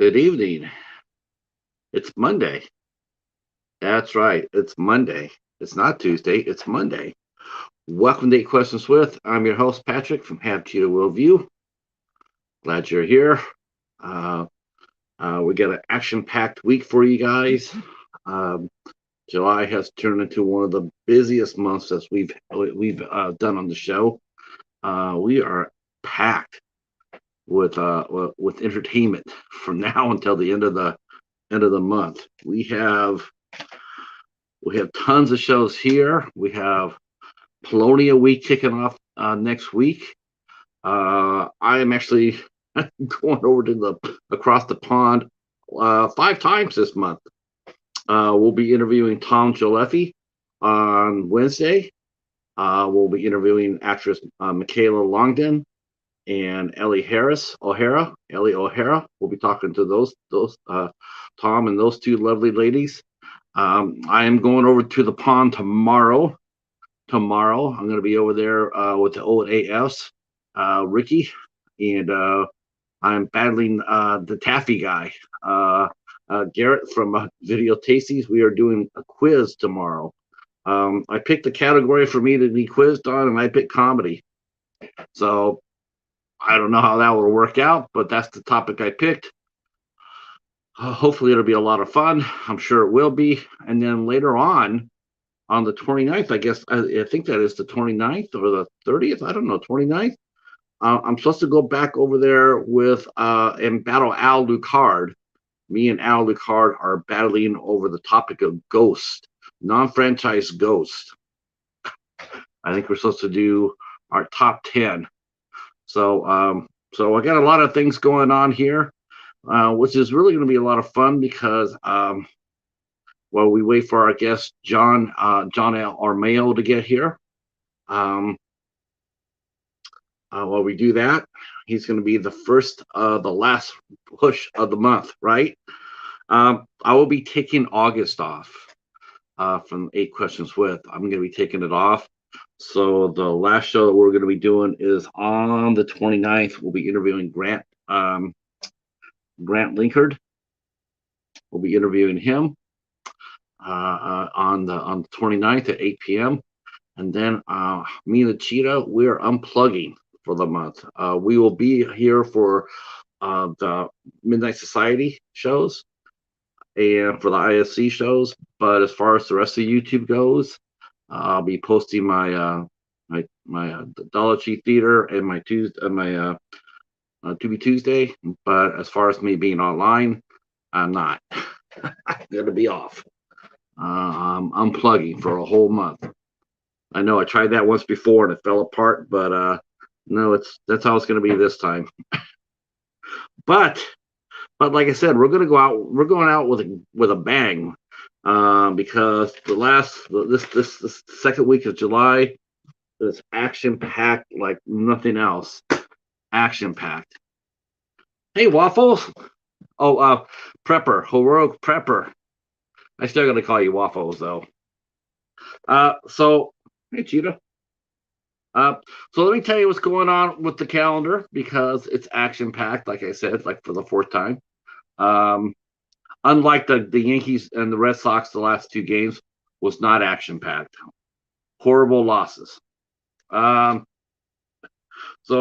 Good evening. It's Monday. That's right. It's Monday. It's not Tuesday. It's Monday. Welcome to Eight Questions With. I'm your host, Patrick from Have Cheetah Worldview. Glad you're here. Uh, we got an action-packed week for you guys. Um, July has turned into one of the busiest months as we've done on the show. We are packed with entertainment from now until the end of the month. We have tons of shows here. We have Polonia Week kicking off next week. I am actually going over to across the pond 5 times this month. We'll be interviewing Tom Joleffe on Wednesday. We'll be interviewing actress Michaela Longden and Ellie O'Hara. We'll be talking to those Tom and those two lovely ladies. I am going over to the pond tomorrow. I'm going to be over there with the old AFs, Ricky, and I'm battling the taffy guy, Garrett from Video Tasties. We are doing a quiz tomorrow. I picked the category for me to be quizzed on, and I picked comedy. So I don't know how that will work out, but that's the topic I picked. Hopefully it'll be a lot of fun. I'm sure it will be. And then later on the 29th, I guess, I think that is the 29th or the 30th. I don't know, 29th. I'm supposed to go back over there with and battle Al Lucard. Me and Al Lucard are battling over the topic of Ghost, non-franchise Ghost. I think we're supposed to do our top 10. So I got a lot of things going on here. Which is really going to be a lot of fun because while we wait for our guest John Armijo to get here, while we do that, he's going to be the last push of the month, right? I will be taking August off from 8 Questions With. I'm going to be taking it off. So the last show that we're going to be doing is on the 29th. We'll be interviewing Grant Linkard. We'll be interviewing him on the 29th at 8 p.m. And then me and the Cheetah, we're unplugging for the month. We will be here for the Midnight Society shows and for the ISC shows. But as far as the rest of YouTube goes, I'll be posting my Dollar Tree Theater and my To Be Tuesday, but as far as me being online, I'm not. I'm going to be off. I'm unplugging for a whole month. I know I tried that once before and it fell apart, but no, that's how it's going to be this time. but like I said, we're going out with a bang because this second week of July is action packed like nothing else. Action packed. Hey, Waffles. Oh, Prepper, heroic Prepper. I still got to call you Waffles though. So hey, Cheetah. So let me tell you what's going on with the calendar because it's action packed. Like I said, like for the fourth time. Unlike the Yankees and the Red Sox, the last two games was not action packed. Horrible losses. So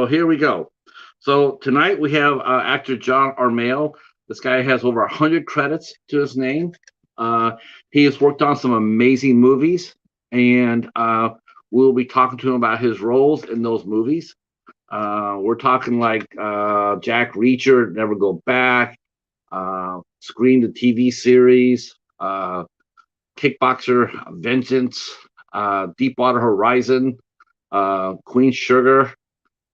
here we go. So tonight we have actor John Armijo. This guy has over 100 credits to his name. He has worked on some amazing movies, and we'll be talking to him about his roles in those movies. We're talking like Jack Reacher, Never Go Back, Scream the TV series, Kickboxer, Vengeance, Deepwater Horizon, Queen Sugar,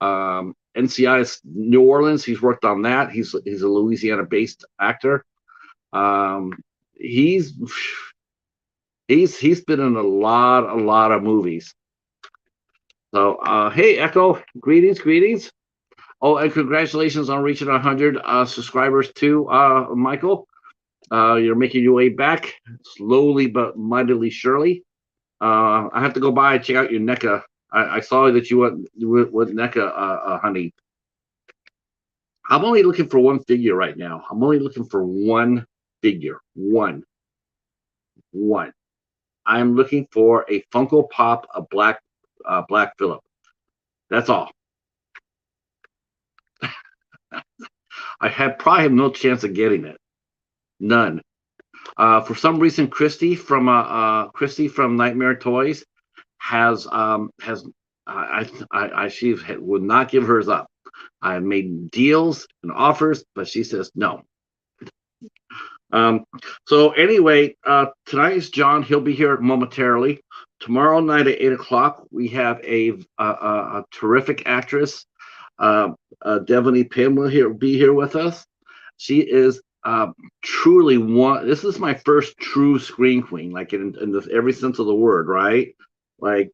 NCIS New Orleans. He's worked on that. He's a Louisiana-based actor. He's been in a lot of movies. So hey, Echo, greetings. Oh, and congratulations on reaching 100 subscribers too, Michael. You're making your way back slowly but mightily surely. I have to go by and check out your NECA. I saw that you went with NECA, honey. I'm only looking for one figure right now. I'm only looking for one figure. One. I'm looking for a Funko Pop, a Black Phillip. That's all. Probably have no chance of getting it. None. For some reason, Christy from Nightmare Toys has she would not give hers up. I made deals and offers, but she says no. So anyway, tonight is John. He'll be here momentarily. Tomorrow night at 8 o'clock, we have a terrific actress, Devaney Pym will be here with us. She is truly one. This is my first true screen queen, like in every sense of the word, right? Like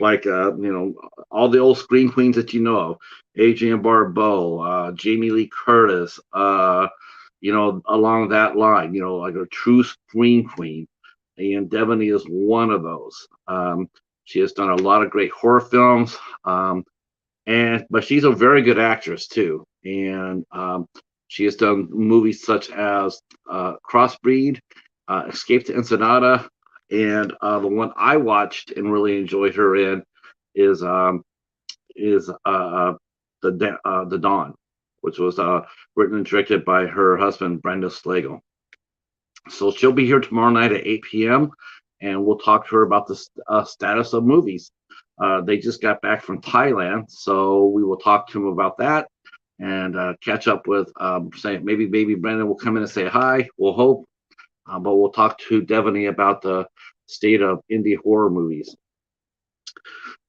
all the old screen queens that you know of, Adrienne Barbeau, Jamie Lee Curtis, along that line, like a true screen queen. And Devaney is one of those. She has done a lot of great horror films, but she's a very good actress too. And she has done movies such as Crossbreed, Escape to Ensenada, and the one I watched and really enjoyed her in is the Dawn, which was written and directed by her husband Brenda Slagle. So she'll be here tomorrow night at 8 p.m. and we'll talk to her about the status of movies. They just got back from Thailand, so we will talk to them about that and catch up with. Say maybe Brenda will come in and say hi. We'll hope, but we'll talk to Devaney about the state of indie horror movies.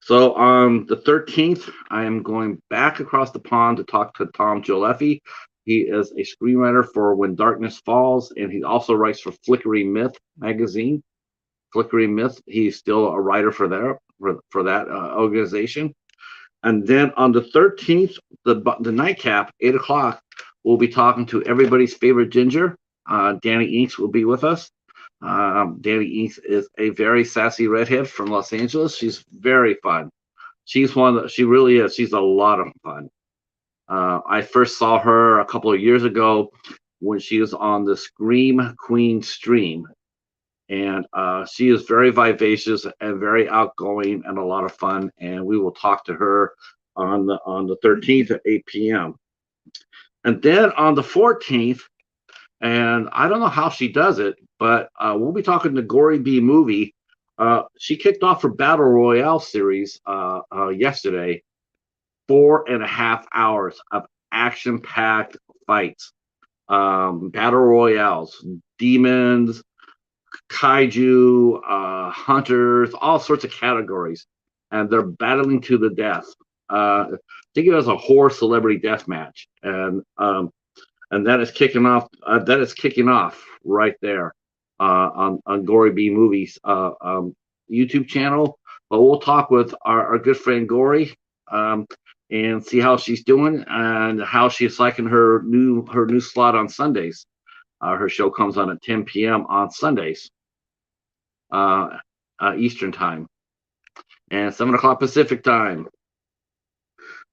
So on the 13th, I am going back across the pond to talk to Tom Joleffe. He is a screenwriter for When Darkness Falls, and he also writes for Flickering Myth magazine. Flickering Myth, he's still a writer for that organization. And then on the 13th, the nightcap, 8 o'clock, we'll be talking to everybody's favorite ginger. Danny Inks will be with us. Danny Inks is a very sassy redhead from Los Angeles. She's very fun. She really is. She's a lot of fun. I first saw her a couple of years ago when she was on the Scream Queen stream. And she is very vivacious and very outgoing and a lot of fun. And we will talk to her on the 13th at 8 p.m. And then on the 14th, and I don't know how she does it, but we'll be talking to Gory B Movie. She kicked off her Battle Royale series yesterday. 4.5 hours of action-packed fights, battle royales, demons, kaiju, hunters, all sorts of categories, and they're battling to the death. Think of it as a horror celebrity death match, and that is kicking off. That is kicking off right there on Gory B Movies YouTube channel. But we'll talk with our good friend Gory and see how she's doing and how she's liking her new slot on Sundays. Her show comes on at 10 p.m. on Sundays, Eastern time, and 7 o'clock Pacific time.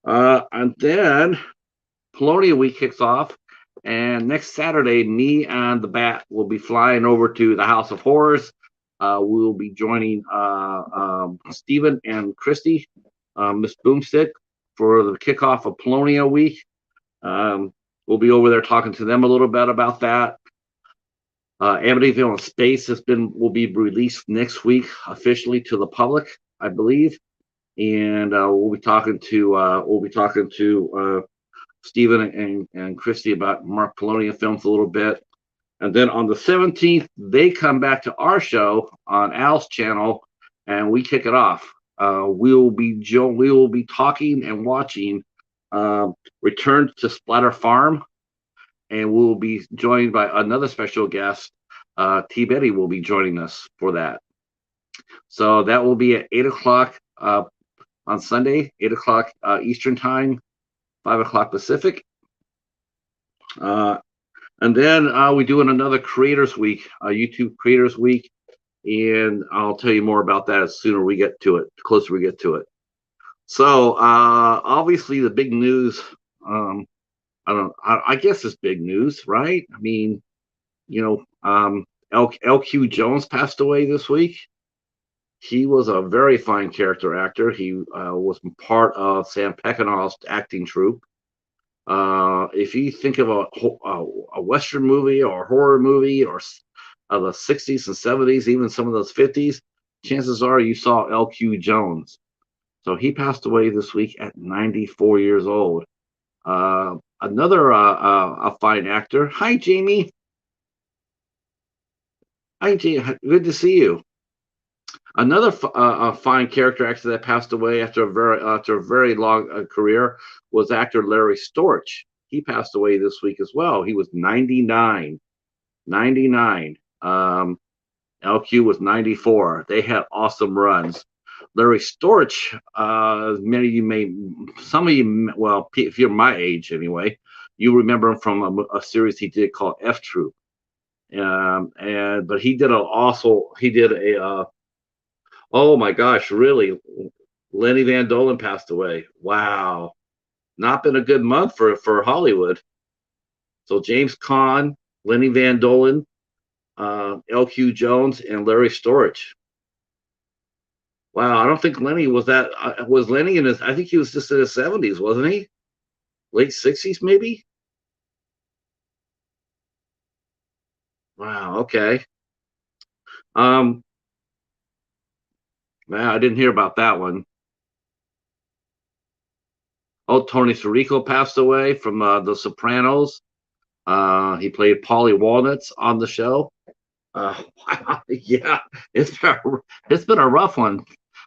And then Polonia Week kicks off, and next Saturday, me and the Bat will be flying over to the House of Horrors. We will be joining Stephen and Christy, Miss Boomstick, for the kickoff of Polonia Week. We'll be over there talking to them a little bit about that. Amityville in Space will be released next week officially to the public, I believe, and we'll be talking to Stephen and Christy about Mark Polonia films a little bit. And then on the 17th, they come back to our show on Al's channel, and we kick it off. We will be talking and watching Return to Splatter Farm, and we will be joined by another special guest. T. Betty will be joining us for that. So that will be at 8 o'clock on Sunday, 8 o'clock Eastern time, 5 o'clock Pacific. And then we do another Creators Week, YouTube Creators Week, and I'll tell you more about that as sooner we get to it, the closer we get to it. So obviously the big news I guess it's big news, right? I mean, you know, LQ Jones passed away this week. He was a very fine character actor. He was part of Sam Peckinpah's acting troupe. If you think of a Western movie or a horror movie or of the 60s and 70s, even some of those 50s, chances are you saw LQ Jones. So he passed away this week at 94 years old. Another a fine actor. Hi, Jamie. Hi, Jamie. Good to see you. Another fine character actor that passed away after a very long career was actor Larry Storch. He passed away this week as well. He was 99. 99. LQ was 94. They had awesome runs. Larry Storch, many of you some of you, well, if you're my age anyway, you remember him from a series he did called F Troop. But he did a oh my gosh, really? Lenny Van Dolen passed away. Wow. Not been a good month for Hollywood. So James Caan, Lenny Van Dolen, LQ Jones, and Larry Storch. Wow, I don't think Lenny was that. Was Lenny in his? I think he was just in his 70s, wasn't he? Late 60s, maybe. Wow. Okay. Um. Man, I didn't hear about that one. Oh, Tony Sirico passed away from The Sopranos. He played Paulie Walnuts on the show. Yeah, it's been, it's been a rough one,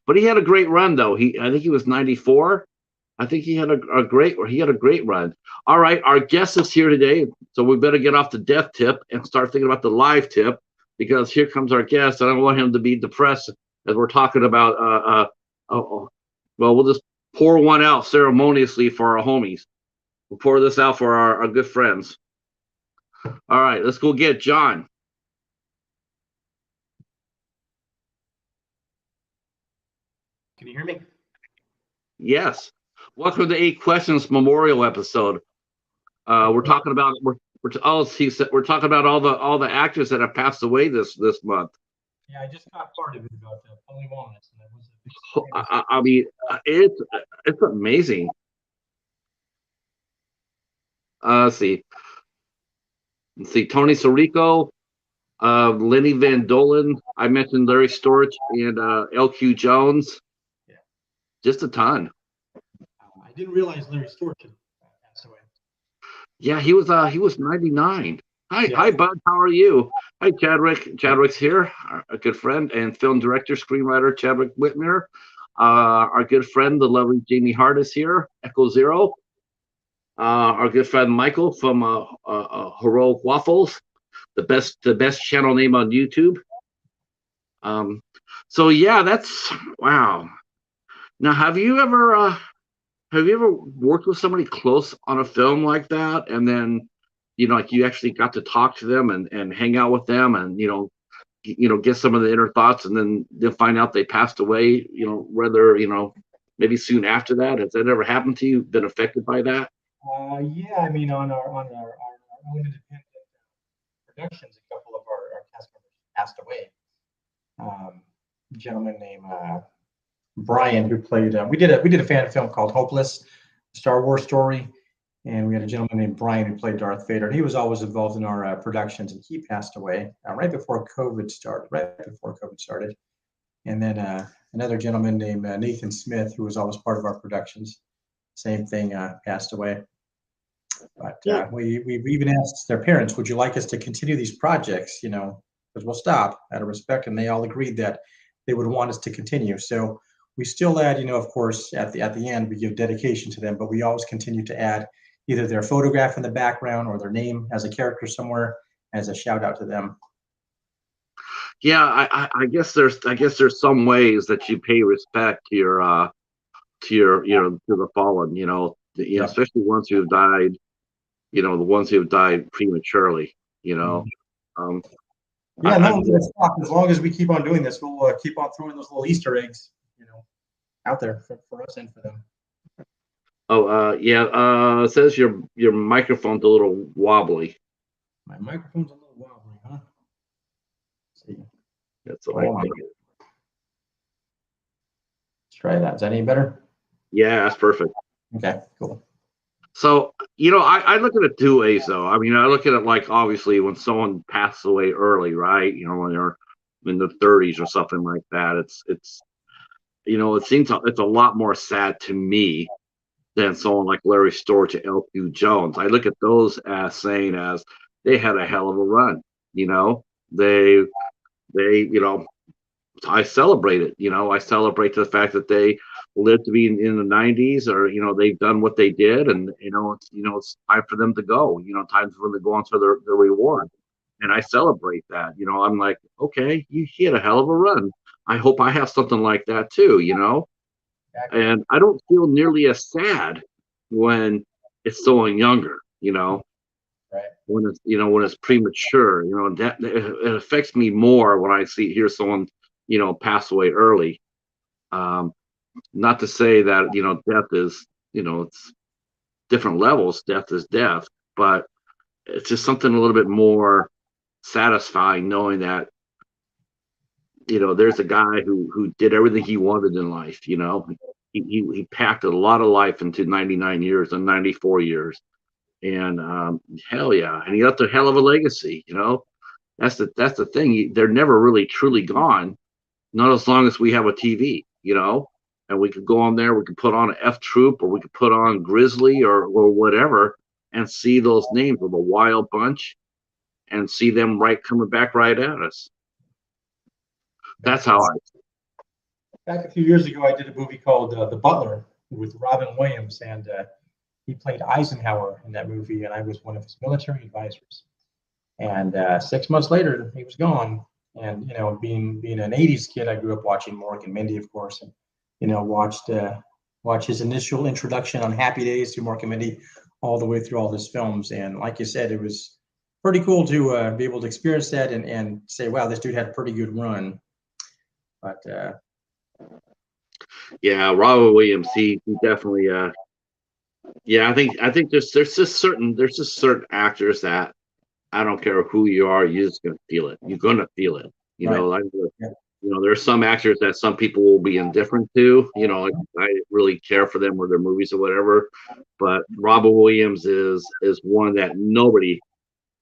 but he had a great run though. I think he was 94. I think he had a great run. All right, our guest is here today, so we better get off the death tip and start thinking about the live tip because here comes our guest. I don't want him to be depressed as we're talking about. Well, we'll just pour one out ceremoniously for our homies. We'll pour this out for our good friends. All right, let's go get John. Can you hear me? Yes. Welcome to 8 Questions Memorial episode. We're talking about we're talking about all the actors that have passed away this month. Yeah, I just caught part of it about Paulie Walnuts, and I mean, it's amazing. Let's see. Tony Sirico, Lenny Van Dolen. I mentioned Larry Storch and LQ Jones. Yeah. Just a ton. I didn't realize Larry Storch had passed away. Yeah, he was 99. Hi, Bud. How are you? Hi, Chadwick. Chadwick's here, a good friend and film director, screenwriter Chadwick Whitmer. Our good friend, the lovely Jamie Hart, is here. Echo Zero. Our good friend Michael from Heroic Waffles, the best channel name on YouTube. So yeah, that's wow. Now, have you ever worked with somebody close on a film like that, and then like you actually got to talk to them and hang out with them, and get some of the inner thoughts, and then find out they passed away? Whether maybe soon after that. Has that ever happened to you? Been affected by that? Yeah, I mean, on our own independent productions, a couple of our cast members passed away. A gentleman named Brian, who played. We did a fan film called Hopeless, Star Wars story, and we had a gentleman named Brian who played Darth Vader, and he was always involved in our productions, and he passed away right before COVID started. And then another gentleman named Nathan Smith, who was always part of our productions, same thing, passed away. But we've even asked their parents, would you like us to continue these projects? Because we'll stop out of respect, and they all agreed that they would want us to continue. So we still add, of course, at the end, we give dedication to them, but we always continue to add either their photograph in the background or their name as a character somewhere as a shout out to them. Yeah, I guess there's some ways that you pay respect to your to the fallen, especially once you've died, the ones who have died prematurely, Mm-hmm. Yeah, no, let's stop. As long as we keep on doing this, we'll keep on throwing those little Easter eggs, out there for us and for them. Oh, yeah. It says your microphone's a little wobbly. My microphone's a little wobbly, huh? Let's see. That's what I Hold on. think. Let's try that. Is that any better? Yeah, that's perfect. Okay, cool. So, I look at it two ways, though. I mean, I look at it like obviously when someone passes away early, right? When they're in their 30s or something like that. It seems it's a lot more sad to me than someone like Larry Storch or LQ Jones. I look at those as saying as they had a hell of a run. You know, they I celebrate it. I celebrate the fact that they lived to be in the 90s, or they've done what they did, and it's time for them to go. Time for them to go on to their reward, and I celebrate that. I'm like, okay, he had a hell of a run. I hope I have something like that too. Exactly. And I don't feel nearly as sad when it's someone younger. Right. When it's premature. That it affects me more when I hear someone pass away early. um Not to say that death is, it's different levels. Death is death, but it's just something a little bit more satisfying knowing that there's a guy who did everything he wanted in life. He packed a lot of life into 99 years and 94 years, and hell yeah, and he left a hell of a legacy. That's the thing. They're never really truly gone, not as long as we have a TV, and we could go on there, we could put on an F Troop, or we could put on Grizzly, or whatever, and see those names of a wild bunch, and see them coming back right at us. That's how I. Back a few years ago, I did a movie called The Butler with Robin Williams, and he played Eisenhower in that movie, and I was one of his military advisors. And 6 months later, he was gone. And being an '80s kid, I grew up watching Mork and Mindy, of course, and watch his initial introduction on Happy Days to Mork and Mindy, all the way through all his films. And like you said, it was pretty cool to be able to experience that and say, wow, this dude had a pretty good run. But Yeah, Robert Williams, he definitely. Yeah, I think there's just certain actors that I don't care who you are, you're just gonna feel it. You're gonna feel it. right, Like, yeah, there's some actors that some people will be indifferent to. Like, I really care for them or their movies or whatever. But Robert Williams is one that nobody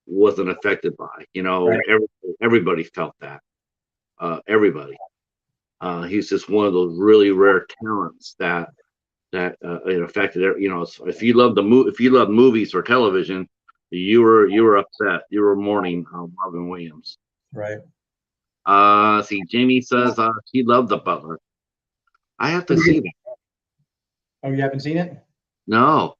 wasn't affected by. right. Everybody felt that. Everybody. He's just one of those really rare talents that it affected. If you love if you love movies or television, you were upset. You were mourning Robin Williams. Right. See, Jamie says she loved The Butler. I have to Pretty see good. that. Oh, you haven't seen it? No,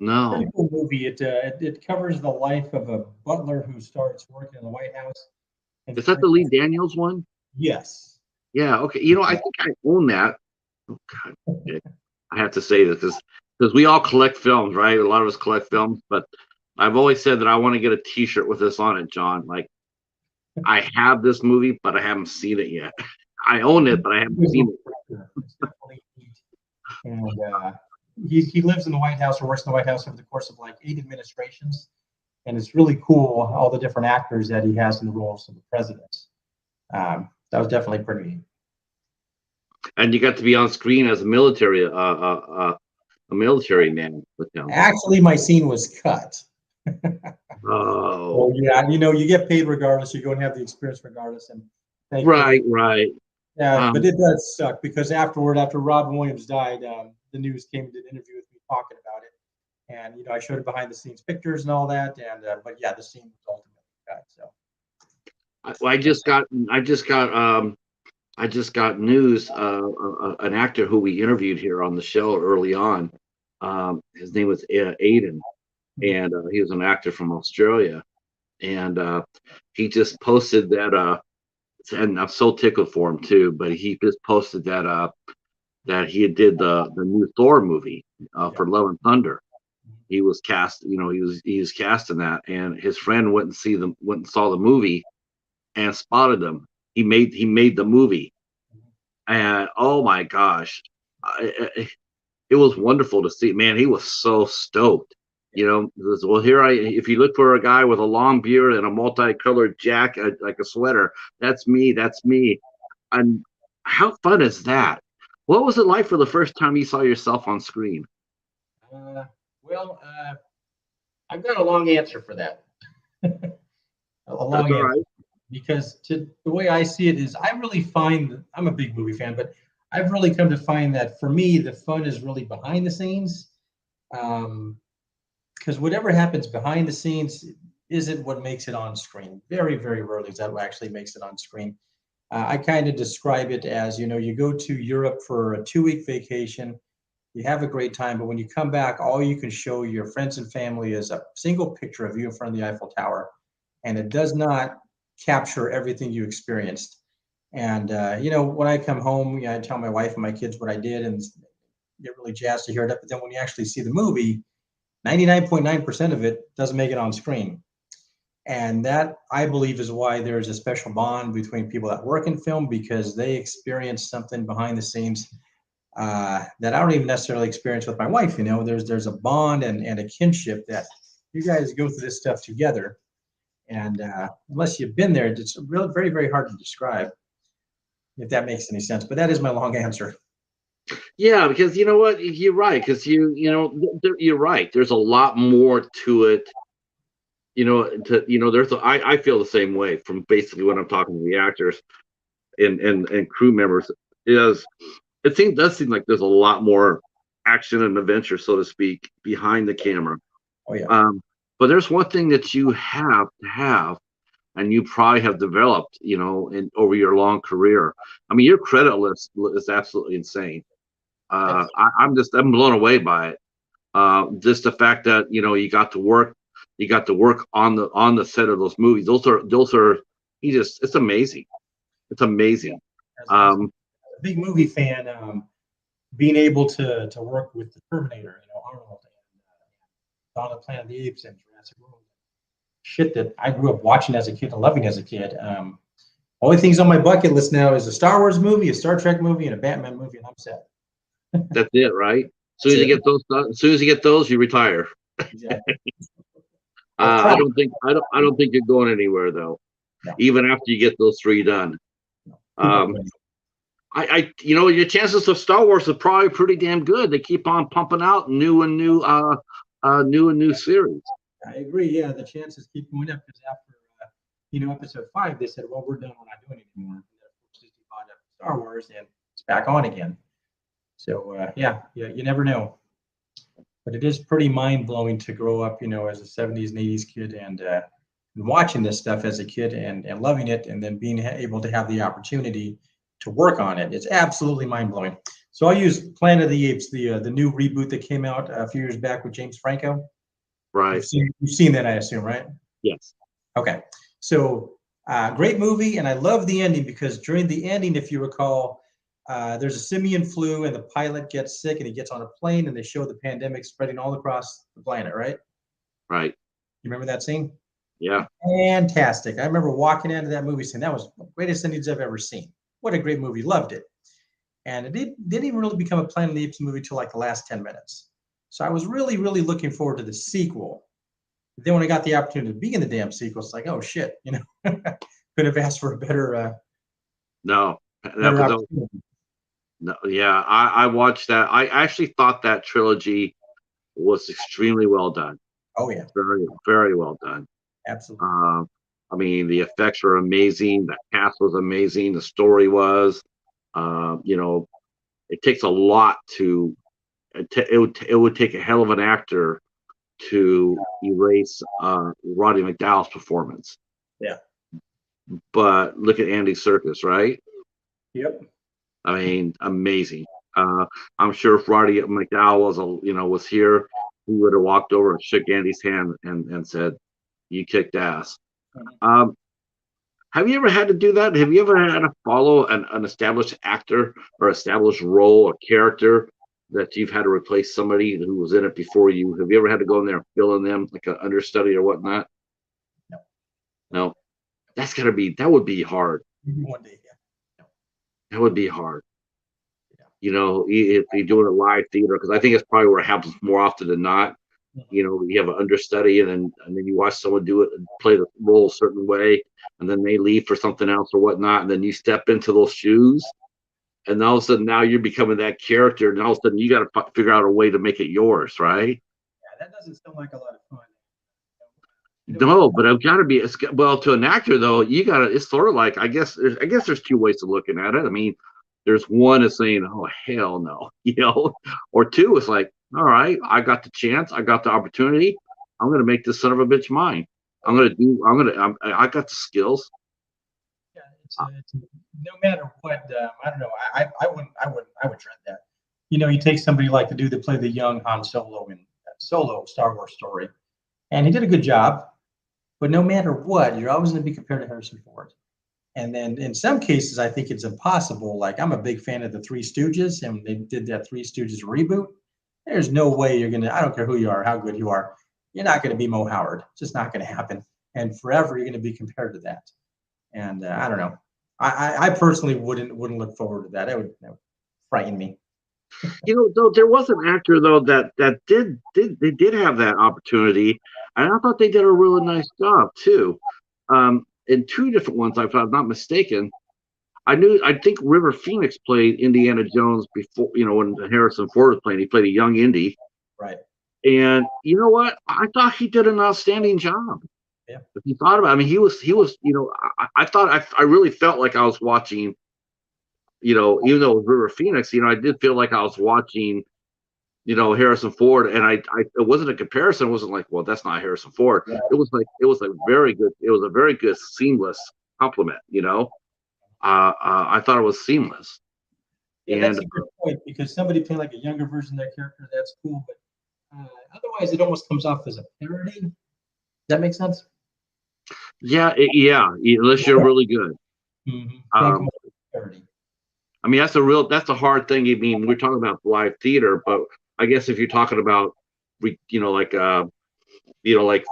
Pretty no. cool movie. It covers the life of a butler who starts working in the White House. And Is that the Lee Daniels one? yes. Yeah. Okay. I think I own that. Oh, God. Okay. I have to say this because we all collect films, right? A lot of us collect films, but I've always said that I want to get a T-shirt with this on it, John. Like, I have this movie, but I haven't seen it yet. I own it, but I haven't seen it. It's definitely neat. And he lives in the White House or works in the White House over the course of like 8 administrations. And it's really cool all the different actors that he has in the roles of the presidents. That was definitely pretty neat. And you got to be on screen as a military man with him. Actually, my scene was cut. Oh, Well, yeah, you get paid regardless. You're going to have the experience regardless. And thankfully, right. yeah, but Um, it does suck because after Robin Williams died, the news came and did an interview with me talking about it. And I showed behind the scenes pictures and all that. And but yeah, the scene was ultimately cut. So I just got news. An actor who we interviewed here on the show early on. His name was Aiden, and he was an actor from Australia. And he just posted that. And I'm so tickled for him too. But he just posted that he did the new Thor movie yeah. for Love and Thunder. He was cast. He was cast in that, and his friend went and saw the movie and spotted him. He made the movie, and oh my gosh, it was wonderful to see. Man, he was so stoked. Yeah. You know, well, here if you look for a guy with a long beard and a multicolored jacket, like a sweater, that's me. That's me. And how fun is that? What was it like for the first time you saw yourself on screen? Uh, well, I've got a long answer for that. A That's long all answer right. because the way I see it is I really find I'm a big movie fan, but I've really come to find that for me the fun is really behind the scenes. Um, because whatever happens behind the scenes isn't what makes it on screen. Very, very rarely is that what actually makes it on screen. I kind of describe it as, you go to Europe for a 2-week vacation, you have a great time, but when you come back, all you can show your friends and family is a single picture of you in front of the Eiffel Tower, and it does not capture everything you experienced. And when I come home, I tell my wife and my kids what I did, and get really jazzed to hear it. But then when you actually see the movie, 99.9% of it doesn't make it on screen. And that, I believe, is why there's a special bond between people that work in film, because they experience something behind the scenes that I don't even necessarily experience with my wife. There's a bond and a kinship that you guys go through this stuff together. And unless you've been there, it's really very, very hard to describe, if that makes any sense. But that is my long answer. Yeah, because you know what, you're right. Because you're right. There's a lot more to it. I feel the same way from basically when I'm talking to the actors and crew members. Is does seem like there's a lot more action and adventure, so to speak, behind the camera. Oh yeah. But there's one thing that you have to have, and you probably have developed, in over your long career. I mean, your credit list is absolutely insane. I'm blown away by it. Just the fact that you got to work on the set of those movies. Those are it's amazing. It's amazing. As Um, a big movie fan, being able to work with the Terminator, Arnold, and Dawn of the Planet of the Apes and Jurassic World, shit that I grew up watching as a kid and loving as a kid. Only things on my bucket list now is a Star Wars movie, a Star Trek movie, and a Batman movie, and I'm set. that's it, right? That's it. As soon as you get those, you retire. Exactly. I don't think you're going anywhere though. No. Even after you get those three done. Um, your chances of Star Wars are probably pretty damn good. They keep on pumping out new and new series. I agree. Yeah, the chances keep going up because after episode 5, they said, "Well, we're done. We're not doing it anymore." And then, of course, Disney bought up Star Wars, and it's back on again. So yeah, you never know. But it is pretty mind blowing to grow up, as a '70s and '80s kid and watching this stuff as a kid and loving it, and then being able to have the opportunity to work on it. It's absolutely mind blowing. So I'll use Planet of the Apes, the new reboot that came out a few years back with James Franco. Right. You've seen that, I assume, right? Yes. Okay. So great movie, and I love the ending because during the ending, if you recall, there's a simian flu, and the pilot gets sick, and he gets on a plane, and they show the pandemic spreading all across the planet, right? Right. You remember that scene? Yeah. Fantastic. I remember walking into that movie saying that was the greatest endings I've ever seen. What a great movie. Loved it. And it didn't even really become a Planet of the Apes movie till like the last 10 minutes. So I was really, really looking forward to the sequel. Then when I got the opportunity to be in the damn sequel, it's like, oh shit, could have asked for a better No. better No, yeah, I watched that. I actually thought that trilogy was extremely well done. Oh yeah, Very, very well done. absolutely. I mean, the effects were amazing. The cast was amazing. The story was, it takes a lot to. It would take a hell of an actor to erase Roddy McDowall's performance. Yeah. But look at Andy Serkis, right? Yep. I mean, amazing. I'm sure if Roddy McDowall was here, he would have walked over and shook Andy's hand and said, "You kicked ass." Mm-hmm. Have you ever had to do that? Have you ever had to follow an established actor or established role or character that you've had to replace somebody who was in it before you? Have you ever had to go in there and fill in them like an understudy or whatnot? No. No. That would be hard. Maybe one day, yeah. No. That would be hard. Yeah. if you're doing a live theater, because I think it's probably where it happens more often than not. You have an understudy, and then you watch someone do it and play the role a certain way, and then they leave for something else or whatnot, and then you step into those shoes, and all of a sudden now you're becoming that character, and all of a sudden you got to figure out a way to make it yours, right? Yeah, that doesn't sound like a lot of fun. No, but I've got to be well to an actor though. You got to. It's sort of like I guess there's two ways of looking at it. I mean, there's one is saying, "Oh hell no," or two is like, "All right, I got the chance, I got the opportunity. I'm gonna make this son of a bitch mine. I'm gonna do. I got the skills." Yeah, it's no matter what. I don't know. I would dread that. You take somebody like the dude that played the young Han Solo in Solo Star Wars story, and he did a good job. But no matter what, you're always going to be compared to Harrison Ford. And then in some cases, I think it's impossible. Like I'm a big fan of the Three Stooges, and they did that Three Stooges reboot. There's no way you're gonna. I don't care who you are, how good you are. You're not going to be Mo Howard. It's just not going to happen. And forever, you're going to be compared to that. And I don't know. I personally wouldn't look forward to that. That would frighten me. Though there was an actor though that did have that opportunity, and I thought they did a really nice job too. In two different ones, if I'm not mistaken. I think River Phoenix played Indiana Jones before, when Harrison Ford was playing. He played a young Indy. Right. And you know what? I thought he did an outstanding job. Yeah. If you thought about it, I mean, he was, I thought I really felt like I was watching, even though it was River Phoenix, I did feel like I was watching, Harrison Ford. And it wasn't a comparison. It wasn't like, well, that's not Harrison Ford. Yeah. It was a very good, seamless compliment, I thought it was seamless. Yeah, that's a good point, because somebody playing like a younger version of their character, that's cool. But otherwise, it almost comes off as a parody. Does that make sense? Yeah, unless you're really good. Mm-hmm. Parody. I mean, that's a hard thing. I mean, we're talking about live theater, but I guess if you're talking about, like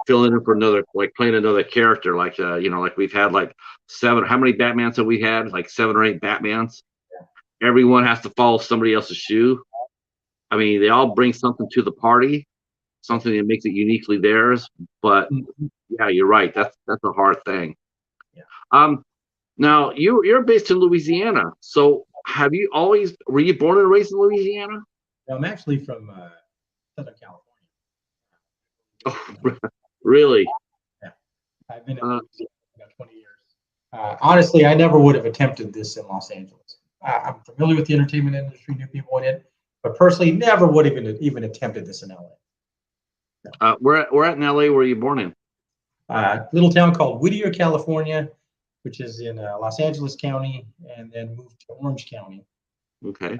filling in for another, like playing another character, like like we've had like seven. How many Batmans have we had? Like 7 or 8 Batmans. Yeah. Everyone has to follow somebody else's shoe. I mean, they all bring something to the party, something that makes it uniquely theirs. But yeah, you're right. That's a hard thing. Yeah. Now you're based in Louisiana, so were you born and raised in Louisiana? I'm actually from Southern California. Oh, really? Yeah, I've been in Louisiana for about 20 years. Honestly, I never would have attempted this in Los Angeles. I'm familiar with the entertainment industry, knew people in it, but personally, never would have even attempted this in LA. No. Where at in LA were you born in? Little town called Whittier, California, which is in Los Angeles County, and then moved to Orange County. Okay.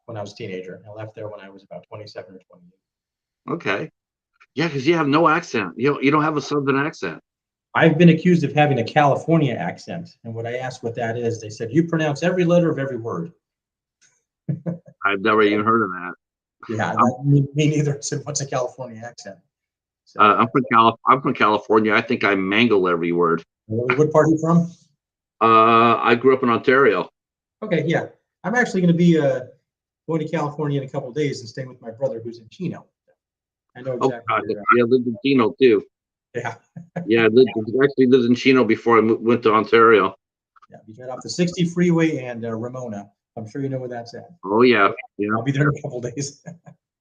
When I was a teenager. I left there when I was about 27 or 28. Okay. Yeah, because you have no accent. You don't have a Southern accent. I've been accused of having a California accent, and when I asked what that is, they said you pronounce every letter of every word. I've never even heard of that. Yeah, me neither. I said, what's a California accent? So, I'm from California. I think I mangle every word. What part are you from? I grew up in Ontario. Okay, yeah. I'm actually going to be going to California in a couple of days and staying with my brother who's in Chino. I know exactly. I lived in Chino too. Yeah. Yeah, I actually lived in Chino before I went to Ontario. Yeah, you get off the 60 freeway and Ramona. I'm sure you know where that's at. Oh yeah. I'll be there in a couple of days.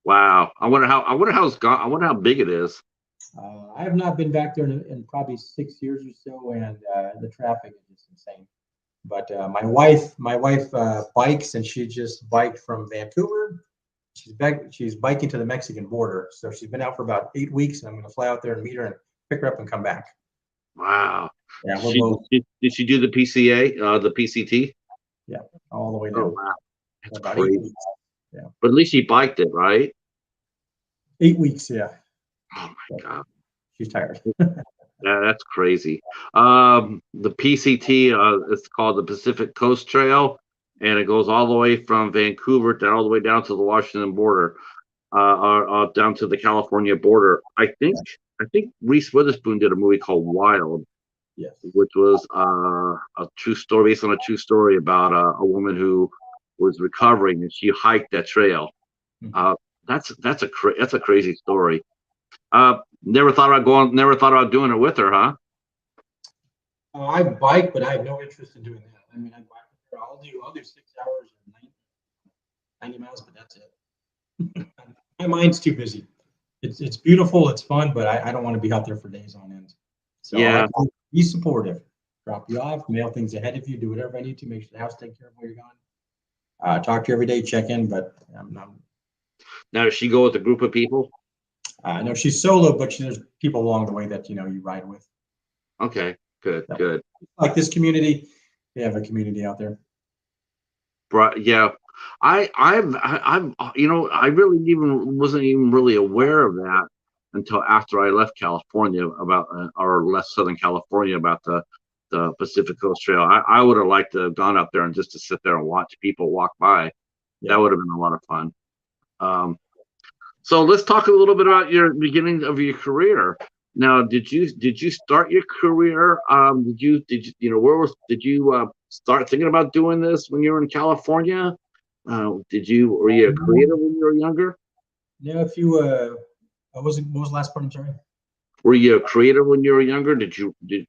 Wow. I wonder how it's gone. I wonder how big it is. I have not been back there in probably 6 years or so, and the traffic is just insane. But my wife bikes, and she just biked from Vancouver. She's biking to the Mexican border, so she's been out for about 8 weeks, and I'm going to fly out there and meet her and pick her up and come back. Wow. Yeah, did she do the PCA, the PCT? Yeah, all the way down. Oh wow, that's about crazy. 8 weeks. Yeah, but at least she biked it, right? 8 weeks, yeah. Oh my God, she's tired. Yeah, that's crazy. The PCT, it's called the Pacific Coast Trail, and it goes all the way from Vancouver all the way down to the Washington border, or down to the California border. I think Reese Witherspoon did a movie called Wild, yes, which was a true story, based on a true story about a woman who was recovering, and she hiked that trail. Mhm. That's a crazy story. Never thought about doing it with her, huh? I bike, but I have no interest in doing that. I mean, I bike with her. I'll do 6 hours or 90 miles, but that's it. My mind's too busy. It's beautiful, it's fun, but I don't want to be out there for days on end. So I Yeah. like to be supportive, drop you off, mail things ahead of you, do whatever I need to, make sure the house take care of where you're going. Talk to you every day, check in, but Now, does she go with a group of people? I know she's solo, but there's people along the way that you ride with. Okay, good, So, good. like this community, they have a community out there. Yeah, I really wasn't even really aware of that until after I left California or left Southern California about the Pacific Coast Trail. I would have liked to have gone up there and just to sit there and watch people walk by. Yeah. That would have been a lot of fun. So let's talk a little bit about your beginning of your career. Now, did you start your career? Did you start thinking about doing this when you were in California? Were you a creator when you were younger? Now, if you, what was the last part? I'm sorry. Were you a creator when you were younger?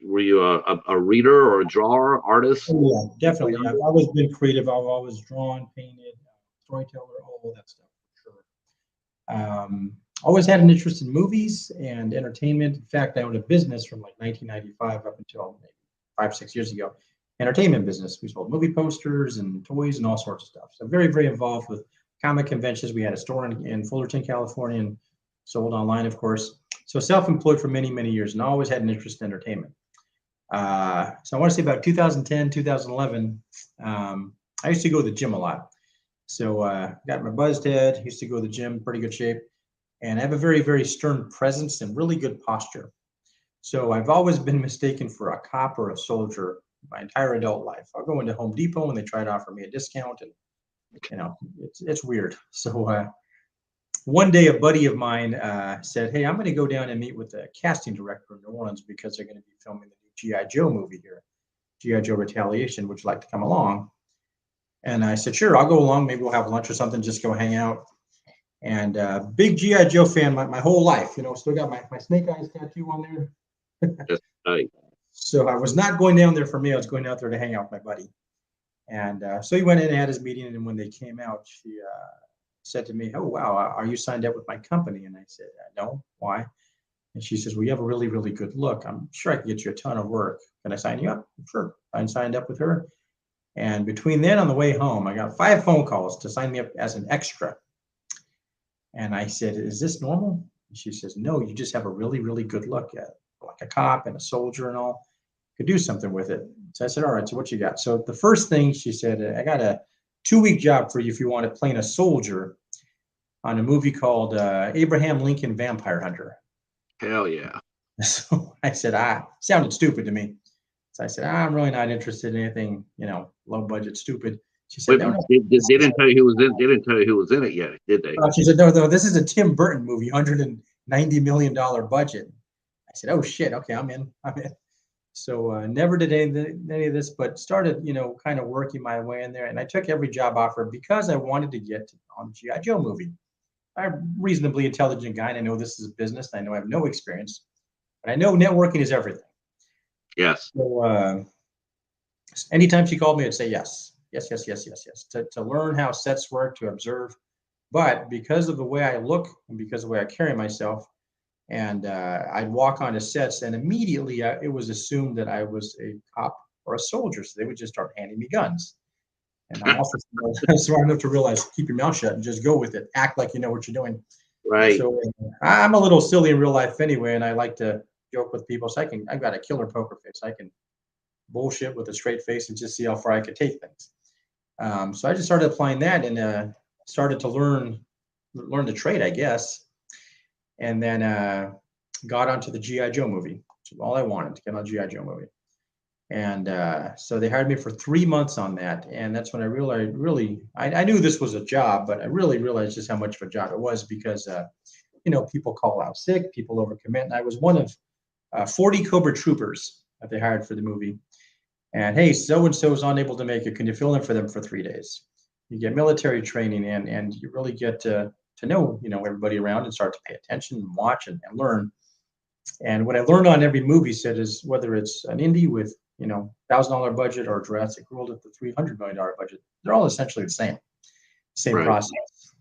Were you a reader or a drawer, artist? Oh, yeah, definitely. I've always been creative. I've always drawn, painted, storyteller, all that stuff for sure. Always had an interest in movies and entertainment. In fact, I owned a business from like 1995 up until maybe 5, 6 years ago. Entertainment business. We sold movie posters and toys and all sorts of stuff. So very, very involved with comic conventions. We had a store in Fullerton, California, and sold online, of course. So self-employed for many, many years, and always had an interest in entertainment. So I want to say about 2010, 2011, I used to go to the gym a lot. So got my buzzed head, used to go to the gym, pretty good shape, and I have a very, very stern presence and really good posture. So I've always been mistaken for a cop or a soldier my entire adult life. I'll go into Home Depot and they try to offer me a discount, and it's weird. So one day a buddy of mine said, "Hey, I'm going to go down and meet with the casting director in New Orleans because they're going to be filming the new G.I. Joe movie here, G.I. Joe Retaliation. Would you like to come along?" And I said, "Sure, I'll go along. Maybe we'll have lunch or something, just go hang out." And big G.I. Joe fan my whole life, still got my Snake Eyes tattoo on there. That's right. So I was not going down there for me. I was going out there to hang out with my buddy. And so he went in and had his meeting. And when they came out, she said to me, "Oh, wow, are you signed up with my company?" And I said, "No, why?" And she says, "Well, you have a really, really good look. I'm sure I can get you a ton of work. Can I sign you up?" Sure. I signed up with her. And between then on the way home, I got 5 phone calls to sign me up as an extra. And I said, "Is this normal?" And she says, "No, you just have a really, really good look at like a cop and a soldier and all. Could do something with it." So I said, "All right, so what you got?" So the first thing she said, "I got a 2-week job for you if you want to play a soldier on a movie called Abraham Lincoln Vampire Hunter." Hell yeah. So I said, sounded stupid to me. So I said, "I'm really not interested in anything, low budget, stupid." She said, Wait, "No, no." they didn't tell you who was in. They didn't tell you who was in it yet, did they? She said, "No, no, this is a Tim Burton movie, $190 million budget." I said, "Oh shit, okay, I'm in. I'm in." So never did any of this, but started, kind of working my way in there. And I took every job offer because I wanted to get on the G.I. Joe movie. I'm a reasonably intelligent guy, and I know this is a business. And I know I have no experience, but I know networking is everything. Yes. So anytime she called me, I'd say yes, yes, yes, yes, yes, yes, to learn how sets work, to observe. But because of the way I look and because of the way I carry myself, and I'd walk onto sets, and immediately it was assumed that I was a cop or a soldier. So they would just start handing me guns. And I'm also smart enough to realize, keep your mouth shut and just go with it. Act like you know what you're doing. Right. So I'm a little silly in real life anyway, and I like to joke with people. So I've got a killer poker face. I can bullshit with a straight face and just see how far I could take things. So I just started applying that and started to learn the trade, I guess. And then got onto the G.I. Joe movie, which is all I wanted, to get on the G.I. Joe movie. And so they hired me for 3 months on that. And that's when I realized, I knew this was a job, but I really realized just how much of a job it was because, people call out sick, people overcommit. And I was one of 40 Cobra troopers that they hired for the movie. And hey, so-and-so is unable to make it. Can you fill in for them for 3 days? you get military training, and you really get to know, everybody around and start to pay attention and watch and learn. And what I learned on every movie set is whether it's an indie with, $1,000 budget or Jurassic World at the $300 million budget, they're all essentially the same Right. process.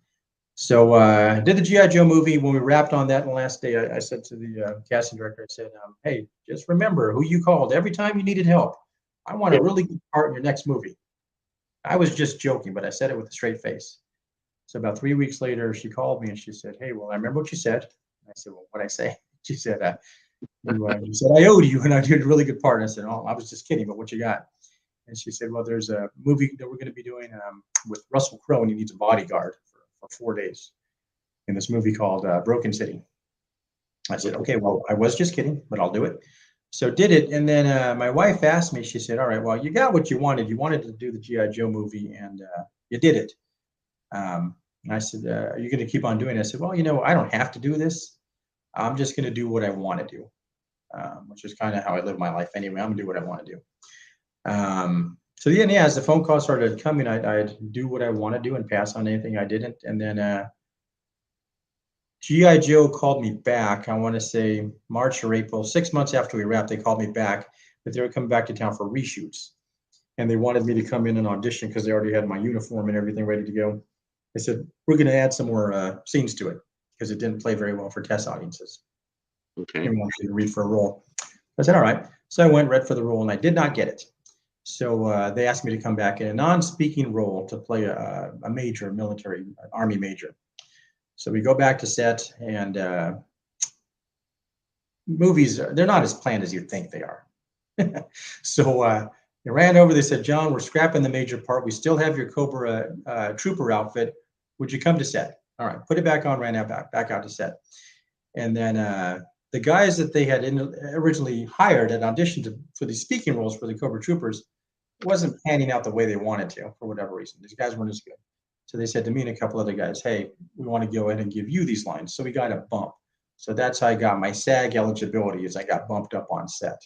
So I did the G.I. Joe movie. When we wrapped on that on the last day, I said to the casting director, I said, hey, just remember who you called every time you needed help. I want a really good part in your next movie. I was just joking, but I said it with a straight face. So about 3 weeks later, she called me and she said, hey, well, I remember what you said. And I said, well, what'd I say? She said, you said I owed you and I did a really good part. And I said, oh, I was just kidding, but what you got? And she said, well, there's a movie that we're going to be doing with Russell Crowe, and he needs a bodyguard for 4 days in this movie called Broken City. I said, okay, well, I was just kidding, but I'll do it. So did it. And then my wife asked me, she said, all right, well, you got what you wanted. You wanted to do the G.I. Joe movie, and you did it. And I said, are you going to keep on doing it? I said, well, I don't have to do this. I'm just going to do what I want to do, which is kind of how I live my life anyway. I'm going to do what I want to do. So yeah, as the phone calls started coming, I'd do what I want to do and pass on anything I didn't. And then G.I. Joe called me back, I want to say March or April, 6 months after we wrapped, they called me back, but they were coming back to town for reshoots. And they wanted me to come in and audition because they already had my uniform and everything ready to go. They said, we're going to add some more scenes to it because it didn't play very well for test audiences. Okay. They wanted you to read for a role. I said, all right. So I went, read for the role, and I did not get it. So they asked me to come back in a non-speaking role to play a major military, Army major. So we go back to set, and movies, they're not as planned as you think they are. So they ran over, they said, John, we're scrapping the major part. We still have your Cobra trooper outfit. Would you come to set? All right, put it back on, ran out back out to set. And then the guys that they had originally hired at auditioned for these speaking roles for the Cobra troopers wasn't panning out the way they wanted to for whatever reason. These guys weren't as good. So they said to me and a couple other guys, hey, we want to go ahead and give you these lines. So we got a bump. So that's how I got my SAG eligibility, is I got bumped up on set.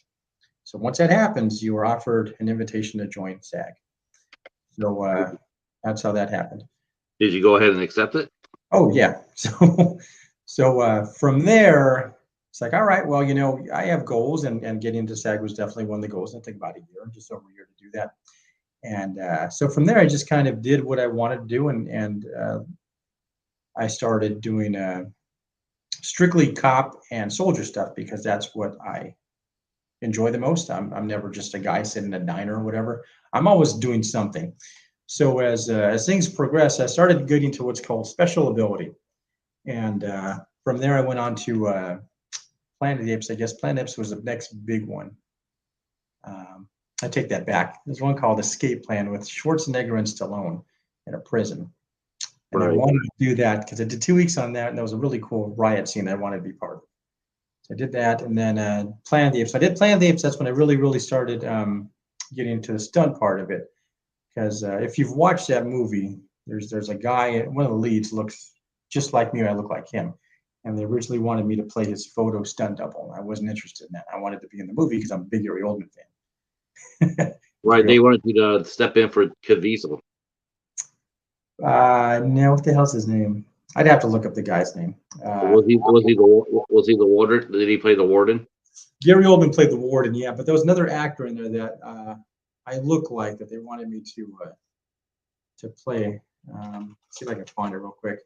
So once that happens, you are offered an invitation to join SAG. So that's how that happened. Did you go ahead and accept it? Oh, yeah. So from there, it's like, all right, well, I have goals, and getting into SAG was definitely one of the goals. It took about a year, just over a year to do that. And so from there, I just kind of did what I wanted to do, and I started doing strictly cop and soldier stuff because that's what I enjoy the most. I'm never just a guy sitting in a diner or whatever. I'm always doing something. So as things progress, I started getting to what's called special ability, and from there I went on to Planet of the Apes. I guess Planet of the Apes was the next big one. I take that back. There's one called Escape Plan with Schwarzenegger and Stallone in a prison. And I wanted to do that because I did 2 weeks on that, and there was a really cool riot scene that I wanted to be part of. So I did that, and then Planet of the Apes. So I did Planet of the Apes. That's when I really started getting into the stunt part of it. Because if you've watched that movie, there's a guy, one of the leads looks just like me, I look like him. And they originally wanted me to play his photo stunt double. I wasn't interested in that. I wanted to be in the movie because I'm a big Gary Oldman fan. Right, they wanted you to step in for Caviezel. No, what the hell's his name? I'd have to look up the guy's name. Was he the warden? Did he play the warden? Gary Oldman played the warden, yeah. But there was another actor in there that I look like that they wanted me to play. See if I can find it real quick.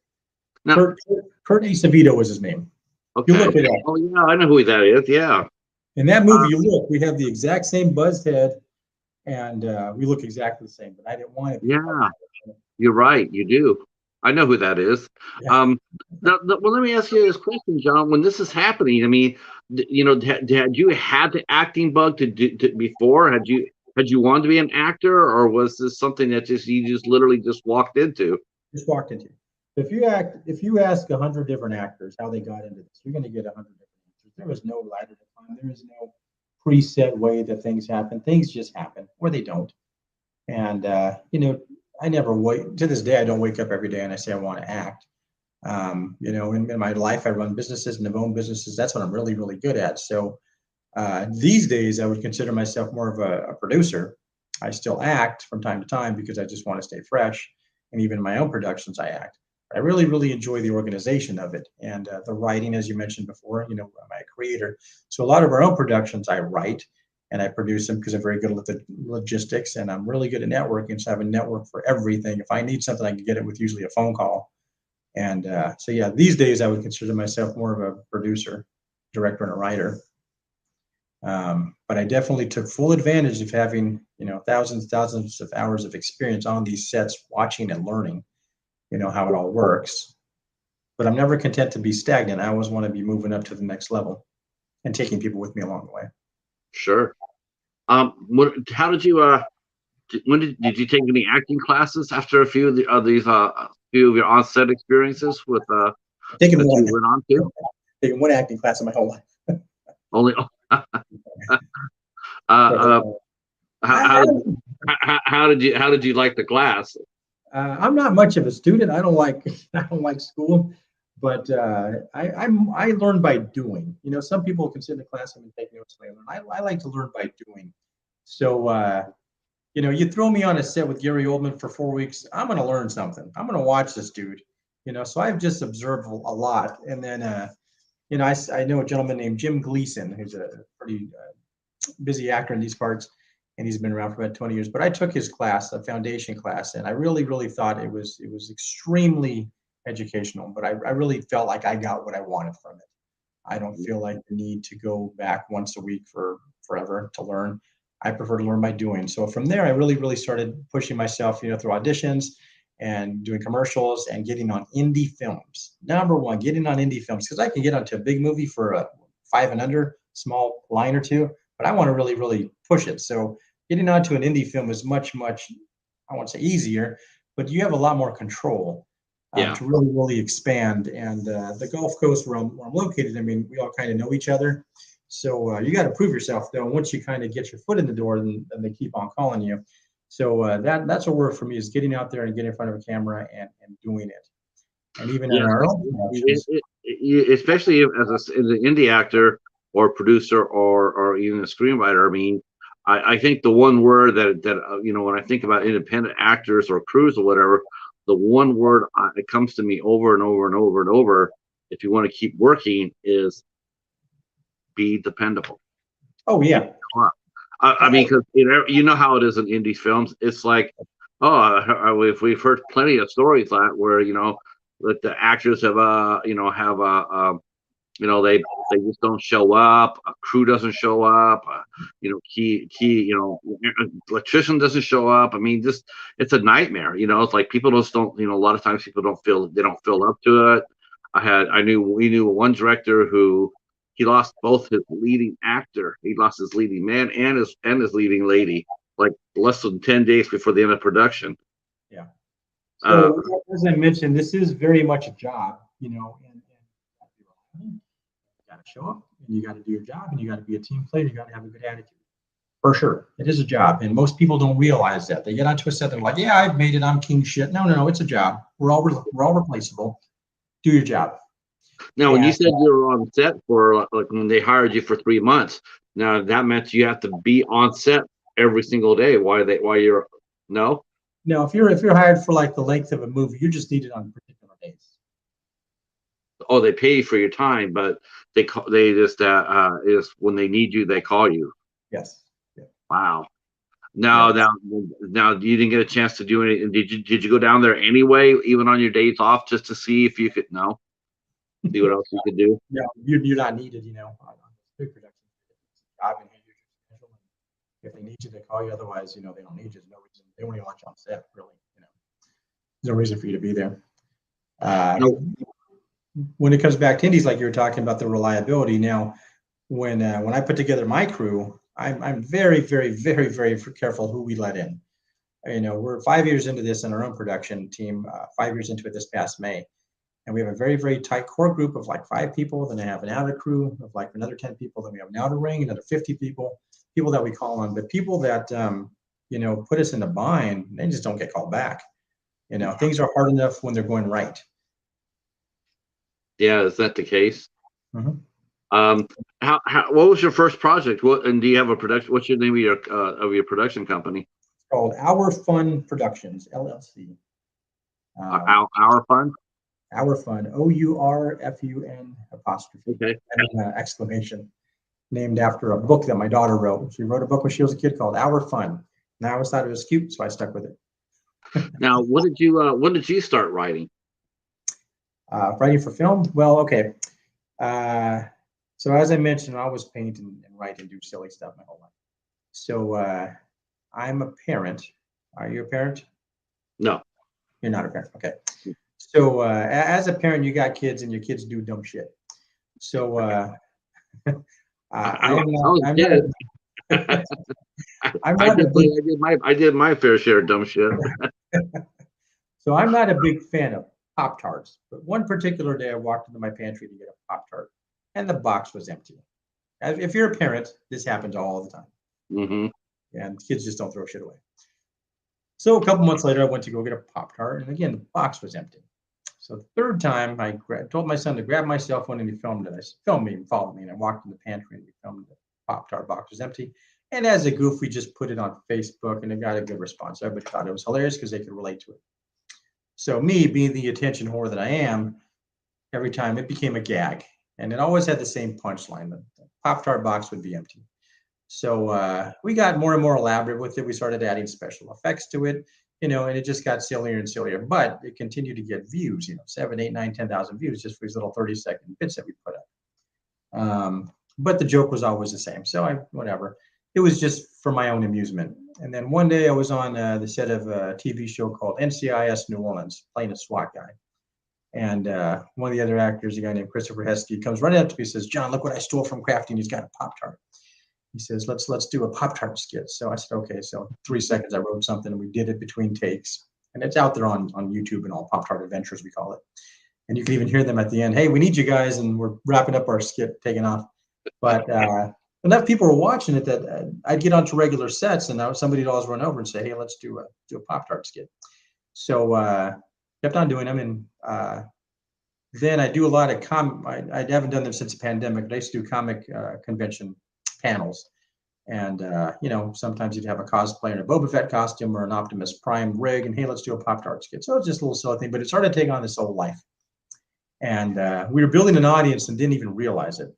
No. Kurt Acevedo was his name. Okay. You look it up. Oh yeah, I know who that is. Yeah. In that movie, you look. We have the exact same buzzed head, and we look exactly the same. But I didn't want it. Yeah, you're right. You do. I know who that is. Yeah. Well, let me ask you this question, John. When this is happening, I mean, had you had the acting bug to before? Had you wanted to be an actor, or was this something that you just literally walked into? Just walked into. If you ask 100 different actors how they got into this, you're going to get 100 different answers. There is no ladder to climb. There is no preset way that things happen. Things just happen, or they don't. And I never wait. To this day, I don't wake up every day and I say I want to act. In my life, I run businesses and have owned businesses. That's what I'm really, really good at. So these days, I would consider myself more of a producer. I still act from time to time because I just want to stay fresh. and even in my own productions, I act. I really, really enjoy the organization of it and the writing, as you mentioned before. I'm a creator, so a lot of our own productions I write and I produce them because I'm very good at the logistics and I'm really good at networking. So I have a network for everything. If I need something, I can get it with usually a phone call. And so yeah, these days I would consider myself more of a producer, director, and a writer. But I definitely took full advantage of having thousands of hours of experience on these sets, watching and learning how it all works. But I'm never content to be stagnant. I always want to be moving up to the next level and taking people with me along the way. Sure. How did you when did you take any acting classes after a few of these few of your on-set experiences with that Taking you one, went on to? taking one acting class in my whole life. Only So, how, how did you like the class? I'm not much of a student. I don't like I don't like school, but I learn by doing. Some people can sit in the classroom and take notes. I like to learn by doing. So you throw me on a set with Gary Oldman for 4 weeks, I'm going to learn something. I'm going to watch this dude. So I've just observed a lot, and then I know a gentleman named Jim Gleason, who's a pretty busy actor in these parts, and he's been around for about 20 years. But I took his class, a foundation class, and I really, really thought it was extremely educational. But I really felt like I got what I wanted from it. I don't feel like the need to go back once a week for forever to learn. I prefer to learn by doing. So from there, I really, really started pushing myself, through auditions and doing commercials and getting on indie films. Number one, getting on indie films, because I can get onto a big movie for a 5 and under, small line or two, but I want to really, really push it. So getting onto an indie film is much, much, I won't say easier, but you have a lot more control to really, really expand. And the Gulf Coast where I'm located, I mean, we all kind of know each other. So you got to prove yourself, though. Once you kind of get your foot in the door, then they keep on calling you. So that's what worked for me, is getting out there and getting in front of a camera and doing it. And even in our own productions. Especially as an indie actor or producer or even a screenwriter. I mean, I think the one word that when I think about independent actors or crews or whatever, the one word that comes to me over and over and over and over, if you want to keep working, is be dependable. Oh yeah. I mean, because how it is in indie films. It's like, we've heard plenty of stories where that the actors have they just don't show up. A crew doesn't show up. Electrician doesn't show up. I mean, just it's a nightmare. It's like people just don't. A lot of times people don't feel up to it. We knew one director who he lost both his leading actor. He lost his leading man and his leading lady, like less than 10 days before the end of production. Yeah. So as I mentioned, this is very much a job, and you got to show up, and you got to do your job, and you got to be a team player. You got to have a good attitude. For sure, it is a job, and most people don't realize that. They get onto a set, they're like, "Yeah, I've made it. I'm king shit." No, it's a job. We're all replaceable. Do your job. Now, when you said you were on set for when they hired you for 3 months, now that meant you have to be on set every single day. Why you're no? No, if you're hired for like the length of a movie, you're just needed on particular days. Oh, they pay you for your time, but they just is when they need you, they call you. Yes. Yeah. Wow. Now you didn't get a chance to do anything. Did you go down there anyway, even on your days off, just to see if you could see what else you could do? No, you're not needed. On big production, if they need you, they call you. Otherwise, they don't need you. There's no reason. They don't even want you on set, really. There's no reason for you to be there. When it comes back to indies, like you were talking about the reliability. Now, when I put together my crew, I'm very, very, very, very careful who we let in. We're 5 years into this in our own production team. 5 years into it this past May, and we have a very, very tight core group of like 5 people. Then I have an outer crew of like another 10 people. Then we have an outer ring, another 50 people that we call on. But people that put us in a bind, they just don't get called back. Things are hard enough when they're going right. Yeah, is that the case? Mm-hmm. What was your first project? And do you have a production? What's your name of your production company? It's called Our Fun Productions LLC. Our Fun. Our Fun, OURFUN apostrophe, Okay. and exclamation, named after a book that my daughter wrote. She wrote a book when she was a kid called Our Fun. And I always thought it was cute, so I stuck with it. Now, when did you start writing? Writing for film? Well, okay. So as I mentioned, I always paint and write and do silly stuff my whole life. So I'm a parent. Are you a parent? No. You're not a parent. Okay. So as a parent, you got kids and your kids do dumb shit. So I'm I did my fair share of dumb shit. So I'm not a big fan of Pop-Tarts, but one particular day I walked into my pantry to get a Pop-Tart, and the box was empty. If you're a parent, this happens all the time. Mm-hmm. And kids just don't throw shit away. So a couple months later, I went to go get a Pop-Tart, and again, the box was empty. So the third time, I told my son to grab my cell phone, and he filmed it. I said, film me and follow me. And I walked in the pantry, and we filmed the Pop-Tart box was empty. And as a goof, we just put it on Facebook, and it got a good response. Everybody thought it was hilarious because they could relate to it. So me, being the attention whore that I am, every time it became a gag. And it always had the same punchline. The Pop-Tart box would be empty. So we got more and more elaborate with it. We started adding special effects to it, and it just got sillier and sillier. But it continued to get views, 7, 8, 9, 10,000 views just for these little 30-second bits that we put up. But the joke was always the same. So whatever. It was just for my own amusement. And then one day I was on the set of a TV show called NCIS New Orleans, playing a SWAT guy. And one of the other actors, a guy named Christopher Heskey, comes running up to me and says, "John, look what I stole from Crafty." And he's got a Pop-Tart. He says, let's do a Pop-Tart skit. So I said, okay. So 3 seconds, I wrote something, and we did it between takes. And it's out there on YouTube and all, PopTart Adventures, we call it. And you can even hear them at the end. Hey, we need you guys, and we're wrapping up our skit, taking off. But enough people were watching it that I'd get onto regular sets, and now somebody would always run over and say, "Hey, let's do a Pop-Tart skit." So kept on doing them, and then I do a lot of I haven't done them since the pandemic, but I used to do comic convention panels. And sometimes you'd have a cosplayer in a Boba Fett costume or an Optimus Prime rig, and hey, let's do a Pop-Tart skit. So it's just a little silly thing, but it started to take on this whole life. And we were building an audience and didn't even realize it.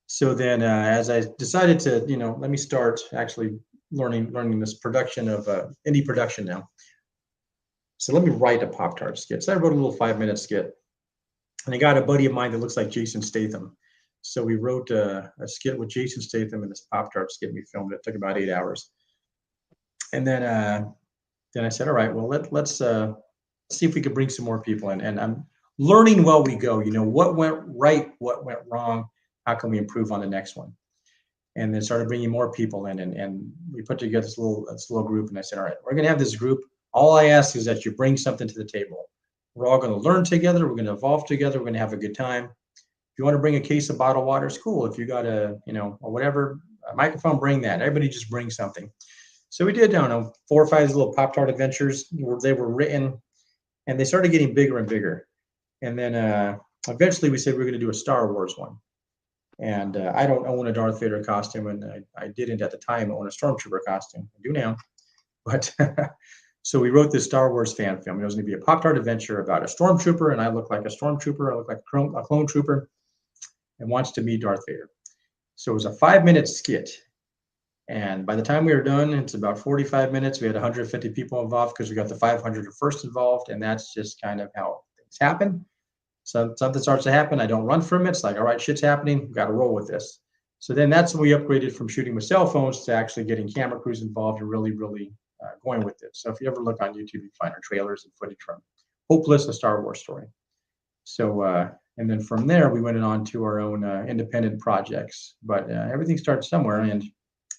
So then as I decided to, let me start actually learning this production of indie production now. So let me write a Pop-Tart skit. So I wrote a little 5-minute skit, and I got a buddy of mine that looks like Jason Statham. So we wrote a skit with Jason Statham in this Pop-Tart skit. We filmed it. It took about 8 hours. And then I said, all right, well, let's see if we could bring some more people in. And I'm learning while we go, what went right, what went wrong, how can we improve on the next one? And then started bringing more people in, and we put together this little group. And I said, all right, we're going to have this group. All I ask is that you bring something to the table. We're all going to learn together. We're going to evolve together. We're going to have a good time. If you want to bring a case of bottled water, it's cool. If you got a whatever, a microphone, bring that. Everybody just bring something. So we did, 4 or 5 little PopTart Adventures. They were written, and they started getting bigger and bigger. And then eventually we said we were going to do a Star Wars one. And I don't own a Darth Vader costume, and I didn't at the time own a Stormtrooper costume. I do now. But so we wrote this Star Wars fan film. It was going to be a PopTart adventure about a Stormtrooper, and I look like a Stormtrooper. I look like a clone trooper, and wants to meet Darth Vader. So it was a 5-minute skit. And by the time we were done, it's about 45 minutes. We had 150 people involved because we got the 500 first involved, and that's just kind of how things happen. So something starts to happen. I don't run from it. It's like, all right, shit's happening. We've got to roll with this. So then that's when we upgraded from shooting with cell phones to actually getting camera crews involved and really, really going with it. So if you ever look on YouTube, you find our trailers and footage from Hopeless, a Star Wars story. So, and then from there, we went on to our own independent projects. But everything starts somewhere, and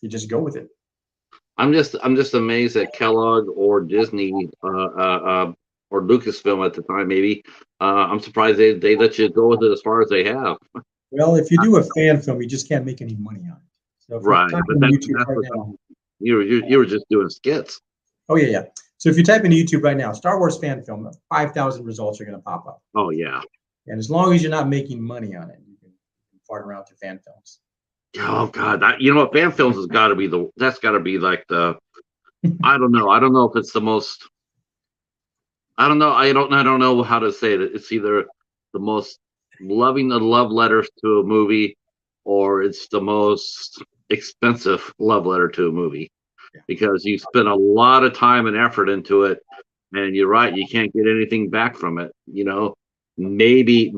you just go with it. I'm just amazed that Kellogg or Disney or Lucasfilm at the time, maybe. I'm surprised they let you go with it as far as they have. Well, if you do a fan film, you just can't make any money on it. So right, but that's right now, you were just doing skits. Oh yeah. So if you type into YouTube right now, Star Wars fan film, 5,000 results are going to pop up. Oh yeah. And as long as you're not making money on it, you can fart around to fan films. Oh God, what fan films has got to be that's got to be like the, I don't know if it's the most I don't know. I don't know how to say it. It's either the most loving of love letters to a movie, or it's the most expensive love letter to a movie Yeah. because you spend a lot of time and effort into it, and you're right, you can't get anything back from it. Maybe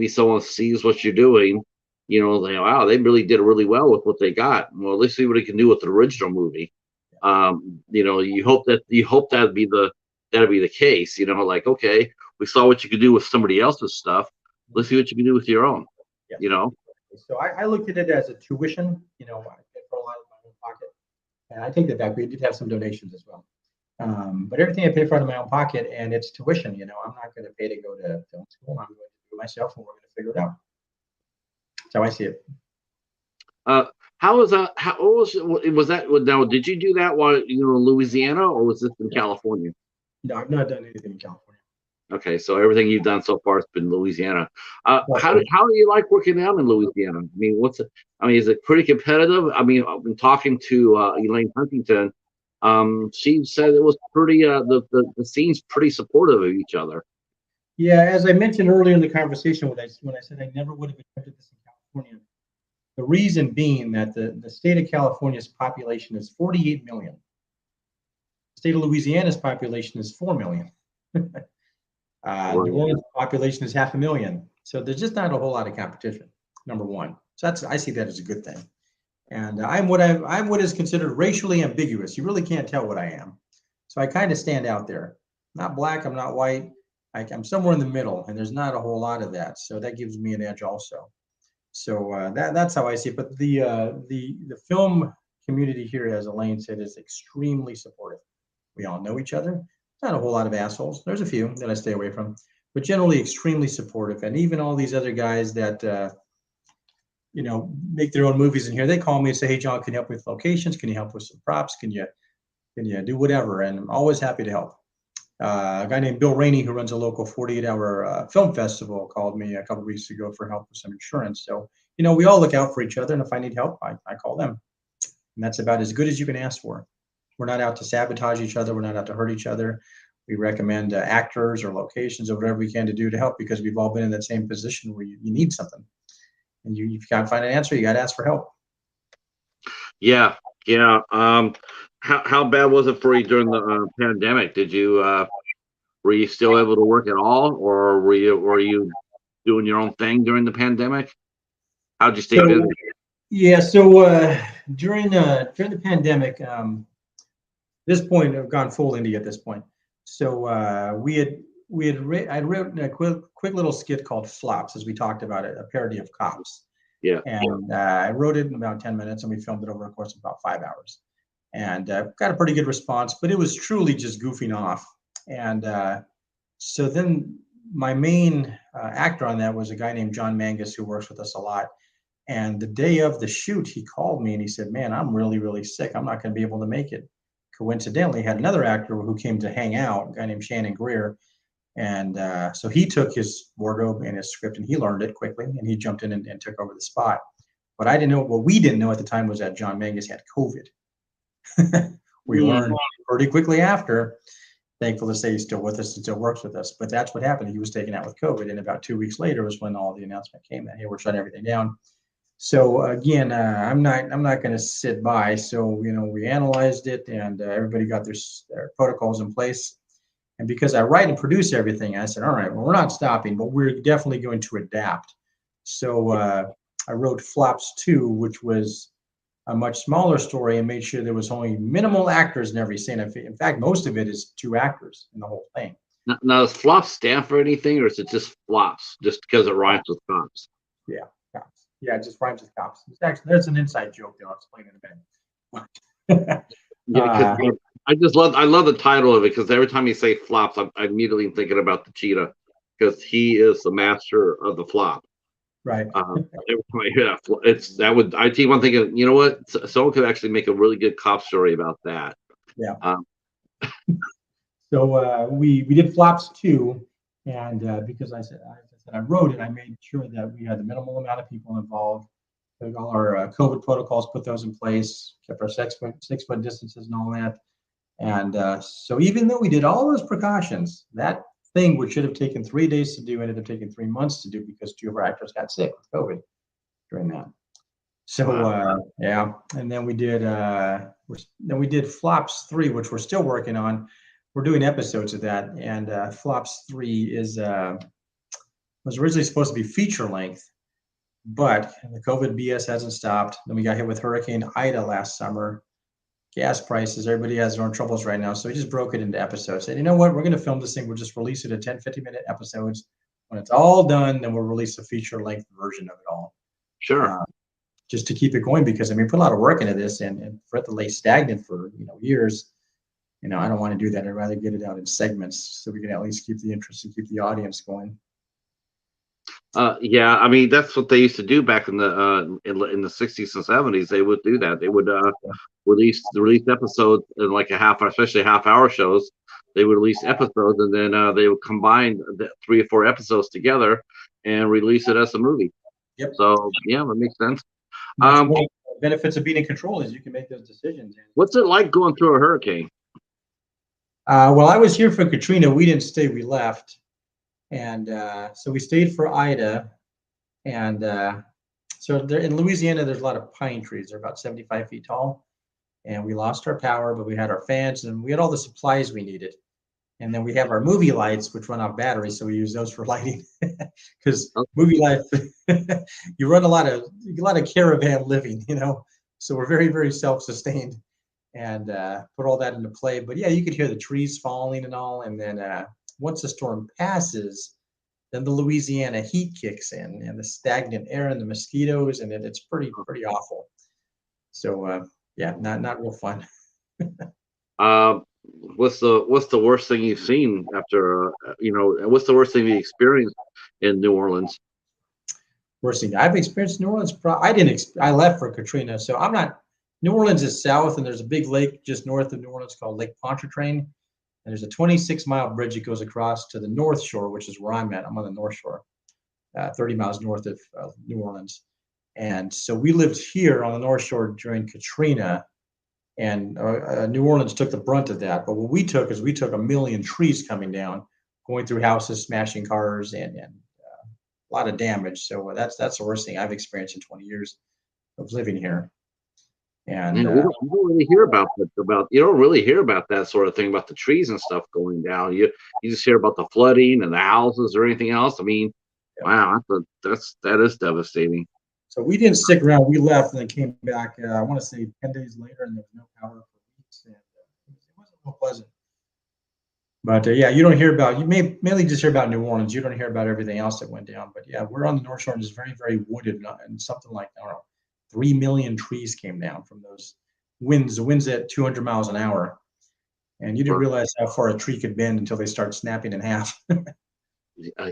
someone sees what you're doing. They wow, they really did really well with what they got. Well, let's see what they can do with the original movie. You hope that'd be the case. Like, okay, we saw what you could do with somebody else's stuff. Let's see what you can do with your own. Yes. You know. So I looked at it as a tuition. I paid for a lot of my own pocket, and I take that back. We did have some donations as well. But everything I pay for out of my own pocket, and it's tuition. I'm not going to pay to go to film school. I'm going to do it myself, and we're going to figure it out. That's how I see it. How was that? How was that? Now, did you do that while you were in Louisiana, or was this in California? No, I've not done anything in California. Okay, so everything you've done so far has been Louisiana. How Okay. do you like working out in Louisiana? I mean, is it pretty competitive? I mean, I've been talking to Elaine Huntington. She said it was pretty. The scene's pretty supportive of each other. Yeah, as I mentioned earlier in the conversation, when I said I never would have attempted this in California, the reason being that the state of California's population is 48 million. The state of Louisiana's population is 4 million. Right. New Orleans population is 500,000. So there's just not a whole lot of competition, number one. So I see that as a good thing. And I'm what is considered racially ambiguous. You really can't tell what I am. So I kind of stand out there. Not black, I'm not white. I'm somewhere in the middle, and there's not a whole lot of that. So that gives me an edge also. So that's how I see it. But the film community here, as Elaine said, is extremely supportive. We all know each other. Not a whole lot of assholes. There's a few that I stay away from, but generally extremely supportive. And even all these other guys that make their own movies in here, they call me and say, "Hey, John, can you help with locations? Can you help with some props? Can you do whatever?" And I'm always happy to help. A guy named Bill Rainey, who runs a local 48-hour film festival, called me a couple of weeks ago for help with some insurance. So, we all look out for each other. And if I need help, I call them. And that's about as good as you can ask for. We're not out to sabotage each other. We're not out to hurt each other. We recommend actors or locations or whatever we can to do to help, because we've all been in that same position where you need something. And you've got to find an answer. You got to ask for help. Yeah, yeah. How bad was it for you during the pandemic? Were you still able to work at all, or were you doing your own thing during the pandemic? How'd you stay So busy? yeah, so during the pandemic, this point I've gone full indie at this point. So I'd written a quick little skit called Flops, as we talked about it, a parody of Cops. Yeah, And I wrote it in about 10 minutes, and we filmed it over a course of about 5 hours. And got a pretty good response, but it was truly just goofing off. And so then my main actor on that was a guy named John Mangus, who works with us a lot. And the day of the shoot, he called me and he said, "Man, I'm really, really sick. I'm not going to be able to make it." Coincidentally, had another actor who came to hang out, a guy named Shannon Greer. And so he took his wardrobe and his script, and he learned it quickly, and he jumped in and took over the spot. What we didn't know at the time was that John Mangus had COVID. We learned pretty quickly after. Thankful to say he's still with us and still works with us. But that's what happened. He was taken out with COVID, and about 2 weeks later was when all the announcement came that, hey, we're shutting everything down. So again, I'm not going to sit by. So we analyzed it, and everybody got their protocols in place. And because I write and produce everything, I said, all right, well, we're not stopping, but we're definitely going to adapt. So I wrote Flops 2, which was a much smaller story, and made sure there was only minimal actors in every scene. In fact, most of it is 2 actors in the whole thing. Now, does flops stand for anything, or is it just flops, just because it rhymes with cops? Yeah, Cops. Yeah, it just rhymes with Cops. It's actually, there's an inside joke there. I'll explain in a minute. Yeah, because I love the title of it, because every time you say flops, I'm immediately thinking about the cheetah, because he is the master of the flop. Right. Every time I hear that, I keep on thinking, you know what? Someone could actually make a really good cop story about that. Yeah. Um, So we did Flops 2, and because I said I wrote it, I made sure that we had the minimal amount of people involved. Took all our COVID protocols, put those in place, kept our 6 foot distances and all that. And so even though we did all those precautions, that thing which should have taken 3 days to do ended up taking 3 months to do because 2 of our actors got sick with COVID during that. So yeah, and then we did Flops 3, which we're still working on. We're doing episodes of that, and Flops 3 is was originally supposed to be feature length, but the COVID BS hasn't stopped. Then we got hit with Hurricane Ida last summer. Gas prices, everybody has their own troubles right now. So we just broke it into episodes. Said, you know what, we're going to film this thing. We'll just release it at 10, 50-minute episodes. When it's all done, then we'll release a feature length version of it all. Sure. Just to keep it going, because I mean, we put a lot of work into this, and for it to lay stagnant for years, I don't want to do that. I'd rather get it out in segments so we can at least keep the interest and keep the audience going. Yeah, I mean that's what they used to do back in the 60s and 70s. They would do that. They would release episodes in like a half hour, especially half-hour shows. They would release episodes, and then they would combine the 3 or 4 episodes together and release it as a movie. Yep. So yeah, that makes sense. One of the benefits of being in control is you can make those decisions. What's it like going through a hurricane? Well, I was here for Katrina. We didn't stay. We left. And so we stayed for Ida. And so there, in Louisiana, there's a lot of pine trees. They're about 75 feet tall. And we lost our power, but we had our fans and we had all the supplies we needed. And then we have our movie lights, which run off batteries. So we use those for lighting because movie lights, you run a lot of caravan living, So we're very, very self-sustained and put all that into play. But yeah, you could hear the trees falling and all. And then once the storm passes, then the Louisiana heat kicks in and the stagnant air and the mosquitoes, and it's pretty awful. So yeah, not real fun. What's the worst thing you've seen after what's the worst thing you experienced in New Orleans? Worst thing I've experienced in New Orleans, I left for Katrina, so I'm not. New Orleans is south, and there's a big lake just north of New Orleans called Lake Pontchartrain, and there's a 26-mile bridge that goes across to the North Shore, which is where I'm at. I'm on the North Shore, 30 miles north of New Orleans, and so we lived here on the North Shore during Katrina. And New Orleans took the brunt of that. But what we took is we took 1 million trees coming down, going through houses, smashing cars, and a lot of damage. So that's the worst thing I've experienced in 20 years of living here. And we don't really hear about you don't really hear about that sort of thing, about the trees and stuff going down. You just hear about the flooding and the houses or anything else. I mean, wow, that is devastating. So we didn't stick around. We left and then came back, I want to say 10 days later, and there was no power for weeks. And it wasn't real pleasant. But yeah, you don't hear about, you may mainly just hear about New Orleans. You don't hear about everything else that went down. But yeah, we're on the North Shore and it's very, very wooded, and something like, I don't know, 3 million trees came down from those winds. The wind's at 200 miles an hour. And you didn't realize how far a tree could bend until they start snapping in half.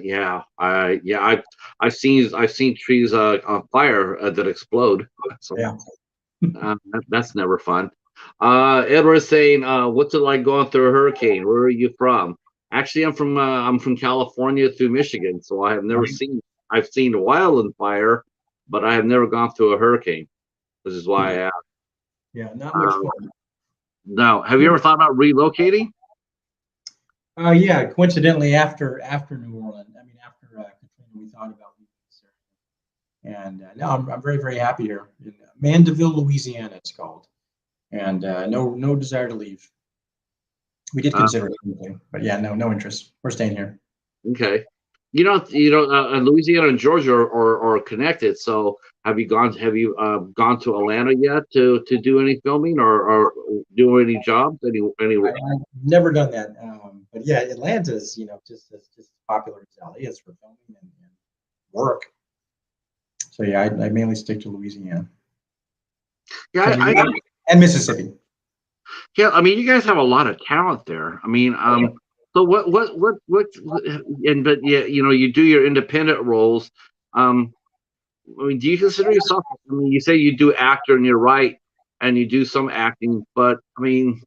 Yeah, I've seen trees on fire that explode. So, yeah, that's never fun. Edward's saying, what's it like going through a hurricane? Where are you from? Actually, I'm from California through Michigan, so I have never I've seen wildfire, but I have never gone through a hurricane, which is why I asked. Yeah, not much fun. Now, have you ever thought about relocating? Yeah, coincidentally, after New Orleans, after Katrina, we thought about leaving this area. And now I'm very, very happy here in Mandeville, Louisiana, it's called. And no desire to leave. We did consider it, but yeah, no interest. We're staying here. Okay. Louisiana and Georgia are connected. So have you gone to Atlanta yet to do any filming or do any jobs? Anyway, I've never done that. But yeah, Atlanta is just as popular as LA is for filming and work. So yeah, I mainly stick to Louisiana. Yeah, and Mississippi. Yeah, I mean, you guys have a lot of talent there. I mean, so what, but yeah, you do your independent roles. I mean, do you consider yourself? I mean, you say you do actor and you're right, and you do some acting, but I mean,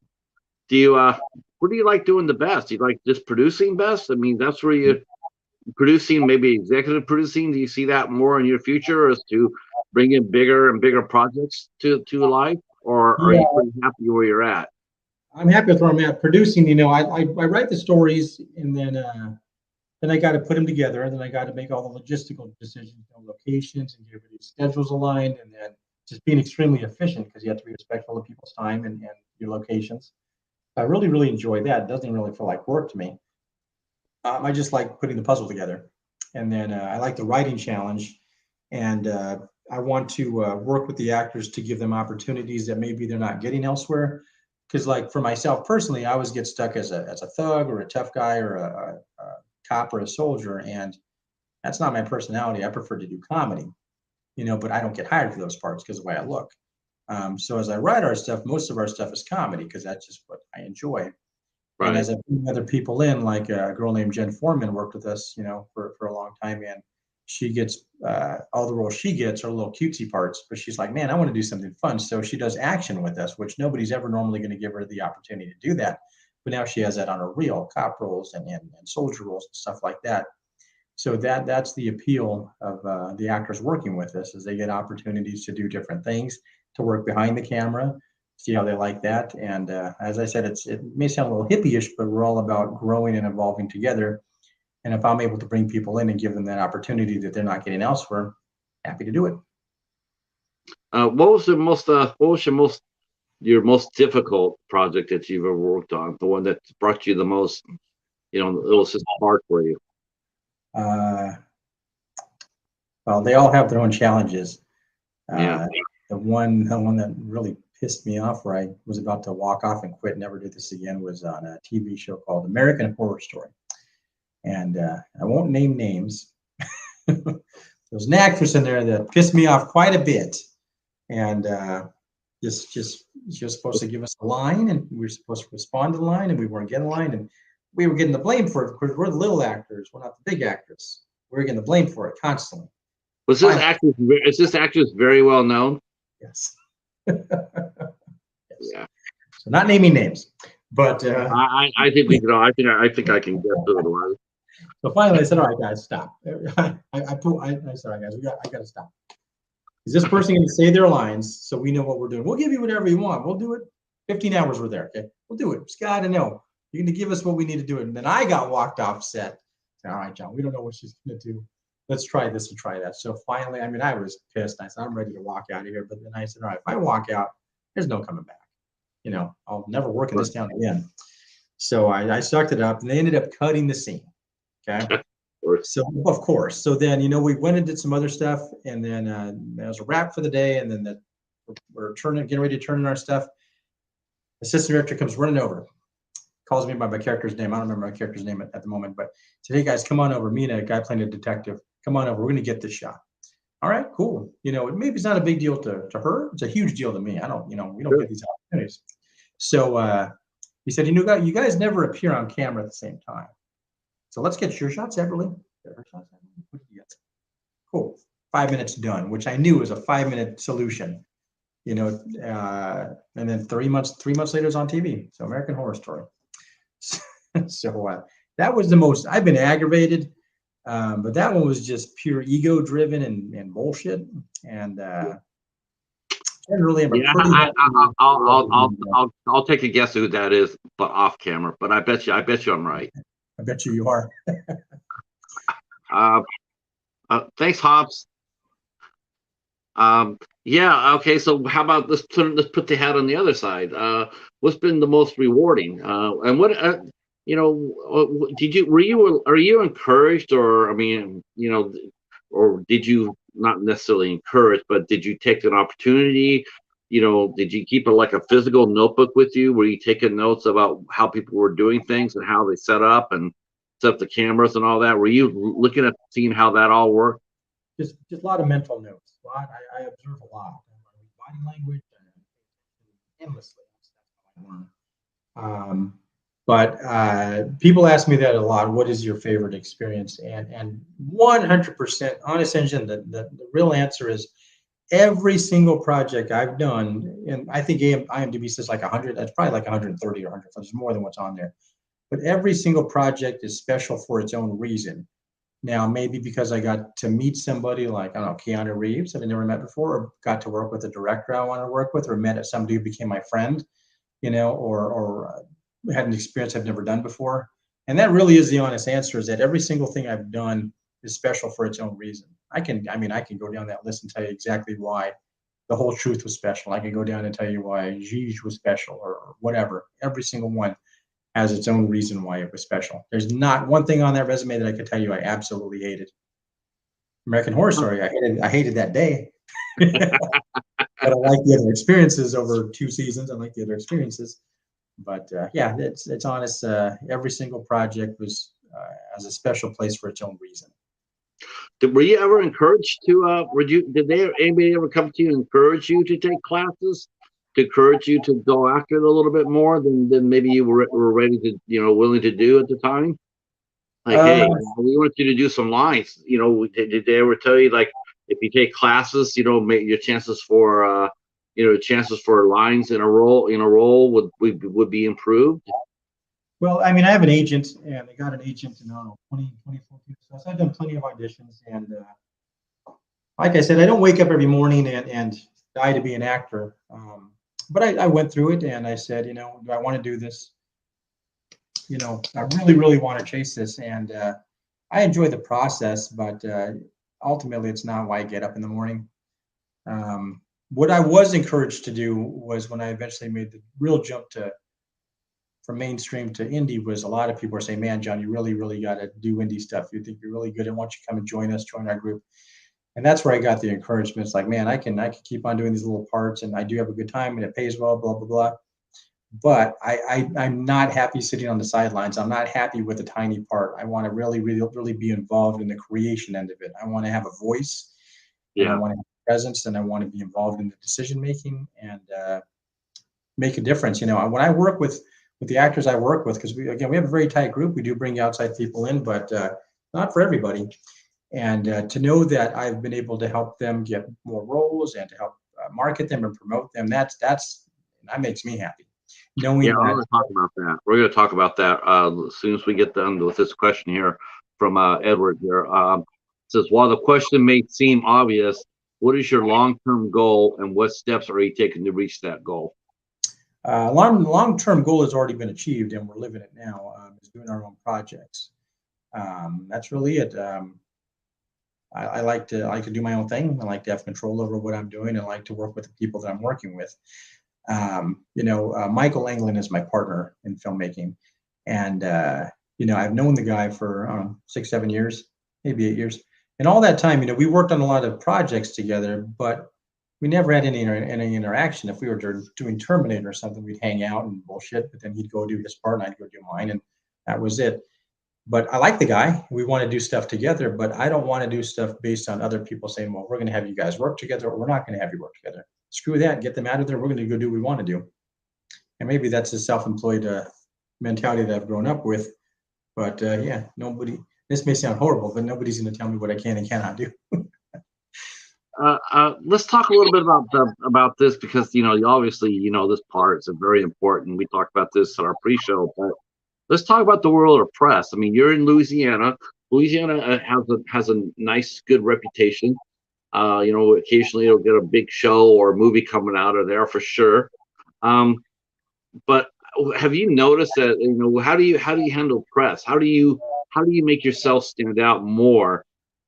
what do you like doing the best? Do you like just producing best? I mean, that's where you producing, maybe executive producing. Do you see that more in your future, as to bring in bigger and bigger projects to life, or are you pretty happy where you're at? I'm happy with where I'm at. Producing, I write the stories, and then I got to put them together, and then I got to make all the logistical decisions, locations, and get everybody's schedules aligned, and then just being extremely efficient because you have to be respectful of people's time and your locations. I really, really enjoy that. It doesn't really feel like work to me. I just like putting the puzzle together, and then I like the writing challenge, and I want to work with the actors to give them opportunities that maybe they're not getting elsewhere. Because, like for myself personally, I always get stuck as a thug or a tough guy or a cop or a soldier, and that's not my personality. I prefer to do comedy, but I don't get hired for those parts because of the way I look. So as I write our stuff, most of our stuff is comedy because that's just what I enjoy. And Right. as I bring other people in, like a girl named Jen Foreman worked with us, for a long time, and she gets all the roles she gets are little cutesy parts, but she's like, man, I want to do something fun. So she does action with us, which nobody's ever normally going to give her the opportunity to do that. But now she has that on her reel, cop roles and soldier roles and stuff like that. So that's the appeal of the actors working with us, is they get opportunities to do different things, to work behind the camera, see how they like that. And as I said, it may sound a little hippie-ish, but we're all about growing and evolving together. And if I'm able to bring people in and give them that opportunity that they're not getting elsewhere, happy to do it. What was your most difficult project that you've ever worked on? The one that brought you the most, it was just hard for you. Uh, well, they all have their own challenges. Yeah. The one that really pissed me off, where I was about to walk off and quit, never do this again, was on a TV show called American Horror Story. And I won't name names. There's an actress in there that pissed me off quite a bit. And she was supposed to give us a line, and we were supposed to respond to the line, and we weren't getting a line, and we were getting the blame for it because we're the little actors, we're not the big actors. We were getting the blame for it constantly. Is this actress very well known? Yes. Yes. Yeah. So not naming names, but I think we can. I think I can guess who it was. so finally I said, all right, guys, stop. I said, all right, guys, I got to stop. Is this person going to say their lines so we know what we're doing? We'll give you whatever you want. We'll do it. 15 hours we're there. Okay. We'll do it. Just got to know. You're going to give us what we need to do. And then I got walked off set. All right, John, we don't know what she's going to do. Let's try this and try that. So finally, I was pissed. I said, I'm ready to walk out of here. But then I said, all right, if I walk out, there's no coming back. I'll never work in this town again. So I sucked it up, and they ended up cutting the scene. Okay. So of course. So then, we went and did some other stuff, and then there was a wrap for the day, and then we're getting ready to turn in our stuff. Assistant director comes running over, calls me by my character's name. I don't remember my character's name at the moment, but said, hey guys, come on over. Me and a guy playing a detective, come on over. We're going to get this shot. All right, cool. Maybe it's not a big deal to her. It's a huge deal to me. I don't, we don't get these opportunities. So he said, you guys never appear on camera at the same time. So let's get your shots separately. What did you get? Cool. 5 minutes done, which I knew was a 5-minute solution. And then 3 months later, it was on TV. So American Horror Story. So that was the most. I've been aggravated, but that one was just pure ego driven and bullshit. And generally, I'll take a guess who that is, but off camera. But I bet you I'm right. I bet you are. Thanks, Hobbs. Yeah. Okay. So how about let's put the hat on the other side. What's been the most rewarding? And what are you encouraged, or or did you not necessarily encourage, but did you take an opportunity? Did you keep like a physical notebook with you? Were you taking notes about how people were doing things and how they set up the cameras and all that? Were you looking at seeing how that all worked? Just a lot of mental notes. I observe a lot. Body language, endlessly. But people ask me that a lot. What is your favorite experience? And 100% honest engine. The real answer is every single project I've done, and I think IMDb says like 100. That's probably like 130 or 100. There's more than what's on there. But every single project is special for its own reason. Now, maybe because I got to meet somebody like, I don't know, Keanu Reeves that I never met before, or got to work with a director I want to work with, or met somebody who became my friend. or had an experience I've never done before. And that really is the honest answer, is that every single thing I've done is special for its own reason. I can go down that list and tell you exactly why The Whole Truth was special. I can go down and tell you why Gige was special, or whatever. Every single one has its own reason why it was special. There's not one thing on that resume that I could tell you I absolutely hated. American Horror Story, I hated that day. But I like the other experiences over 2 seasons. I like the other experiences. But yeah, it's honest. Every single project has a special place for its own reason. Were you ever encouraged to? Anybody ever come to you and encourage you to take classes, to encourage you to go after it a little bit more than maybe you were ready to, willing to do at the time? Like, hey, we want you to do some lines. Did they ever tell you, like, if you take classes, your chances for lines in a role would be improved? Well, I have an agent, and I got an agent in 2014. So I've done plenty of auditions, and like I said, I don't wake up every morning and die to be an actor. But I went through it, and I said, do I want to do this? I really, really want to chase this, and I enjoy the process, but ultimately, it's not why I get up in the morning. What I was encouraged to do was, when I eventually made the real jump from mainstream to indie, was a lot of people were saying, "Man, John, you really, really got to do indie stuff. You think you're really good, and why don't you come and join our group?" And that's where I got the encouragement. It's like, man, I can keep on doing these little parts, and I do have a good time, and it pays well, blah blah blah. But I'm not happy sitting on the sidelines. I'm not happy with a tiny part. I want to really, really, really be involved in the creation end of it. I want to have a voice, and I want to have a presence, and I want to be involved in the decision making, and make a difference. When I work with the actors I work with, because we have a very tight group. We do bring outside people in, but not for everybody. And to know that I've been able to help them get more roles, and to help market them and promote them, that makes me happy. Knowing we're going to talk about that. We're going to talk about that as soon as we get done with this question here from Edward here. It says, while the question may seem obvious, what is your long-term goal, and what steps are you taking to reach that goal? Long-term goal has already been achieved, and we're living it now. Is doing our own projects. That's really it. I like to do my own thing. I like to have control over what I'm doing. I like to work with the people that I'm working with. Michael Englund is my partner in filmmaking, and I've known the guy for 6-7 years, maybe 8 years, and all that time, we worked on a lot of projects together, but we never had any interaction. If we were doing Terminator or something, we'd hang out and bullshit, but then he'd go do his part and I'd go do mine, and that was it. But I like the guy. We want to do stuff together, but I don't want to do stuff based on other people saying, well, we're going to have you guys work together, or we're not going to have you work together. Screw that. Get them out of there. We're going to go do what we want to do. And maybe that's a self-employed mentality that I've grown up with. But this may sound horrible, but nobody's going to tell me what I can and cannot do. Let's talk a little bit about this, because obviously this part is very important. We talked about this at our pre-show, but let's talk about the world of press. You're in Louisiana. Louisiana has a nice, good reputation. Occasionally you'll get a big show or a movie coming out of there for sure. But have you noticed that how do you handle press? How do you make yourself stand out more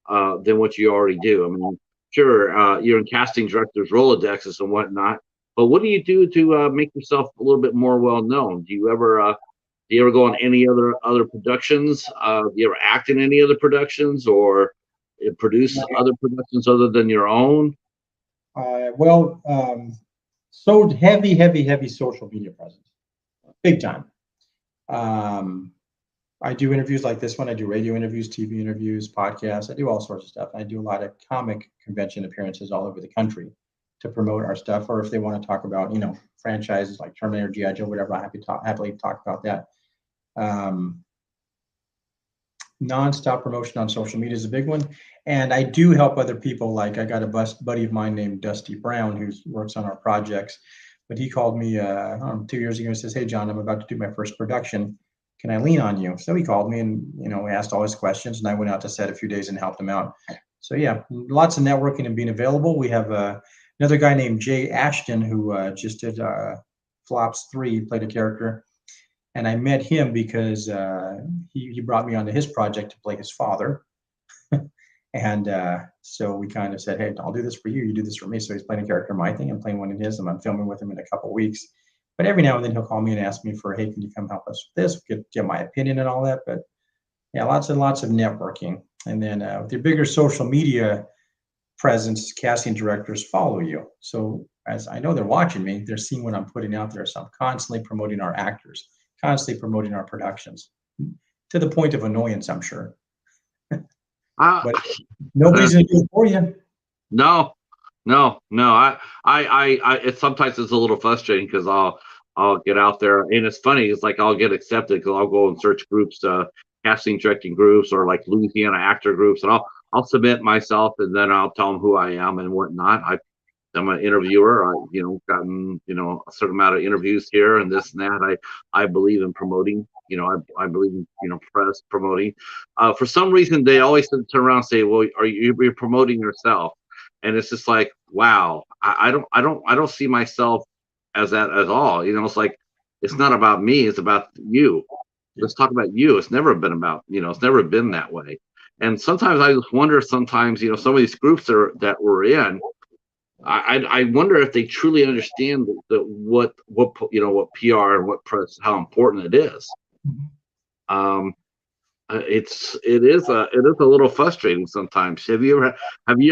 than what you already do? Sure, you're in casting directors' Rolodexes and whatnot, but what do you do to make yourself a little bit more well known? Do you ever go on any other productions? Do you ever act in any other productions, or produce other productions other than your own? So heavy social media presence, big time. I do interviews like this one. I do radio interviews, TV interviews, podcasts. I do all sorts of stuff. I do a lot of comic convention appearances all over the country to promote our stuff, or if they want to talk about, franchises like Terminator, G.I. Joe, whatever, I happily talk about that. Non-stop promotion on social media is a big one. And I do help other people. Like, I got a buddy of mine named Dusty Brown who works on our projects, but he called me 2 years ago and says, "Hey, John, I'm about to do my first production. Can I lean on you?" So he called me and, asked all his questions, and I went out to set a few days and helped him out. So yeah, lots of networking and being available. We have another guy named Jay Ashton who just did Flops 3, he played a character. And I met him because he brought me onto his project to play his father. And so we kind of said, hey, I'll do this for you. You do this for me. So he's playing a character in my thing. I'm playing one in his, and I'm filming with him in a couple of weeks. But every now and then he'll call me and ask me for, hey, can you come help us with this? Get my opinion and all that. But yeah, lots and lots of networking. And then with your bigger social media presence, casting directors follow you. So as I know they're watching me, they're seeing what I'm putting out there. So I'm constantly promoting our actors, constantly promoting our productions, to the point of annoyance, I'm sure. But nobody's gonna do it for you. No. It sometimes it's a little frustrating because I'll get out there, and it's funny. It's like I'll get accepted because I'll go and search groups, casting directing groups, or like Louisiana actor groups, and I'll submit myself, and then I'll tell them who I am and whatnot. I'm an interviewer. Gotten a certain amount of interviews here and this and that. I believe in promoting. I believe in press promoting. For some reason, they always turn around and say, "Well, you're promoting yourself?" And it's just like, wow, I don't see myself as that at all. It's like it's not about me. It's about you. Let's talk about you. It's never been about It's never been that way. And sometimes I just wonder. Sometimes some of these groups that we're in. I wonder if they truly understand what PR and what press, how important it is. It is a little frustrating sometimes. Have you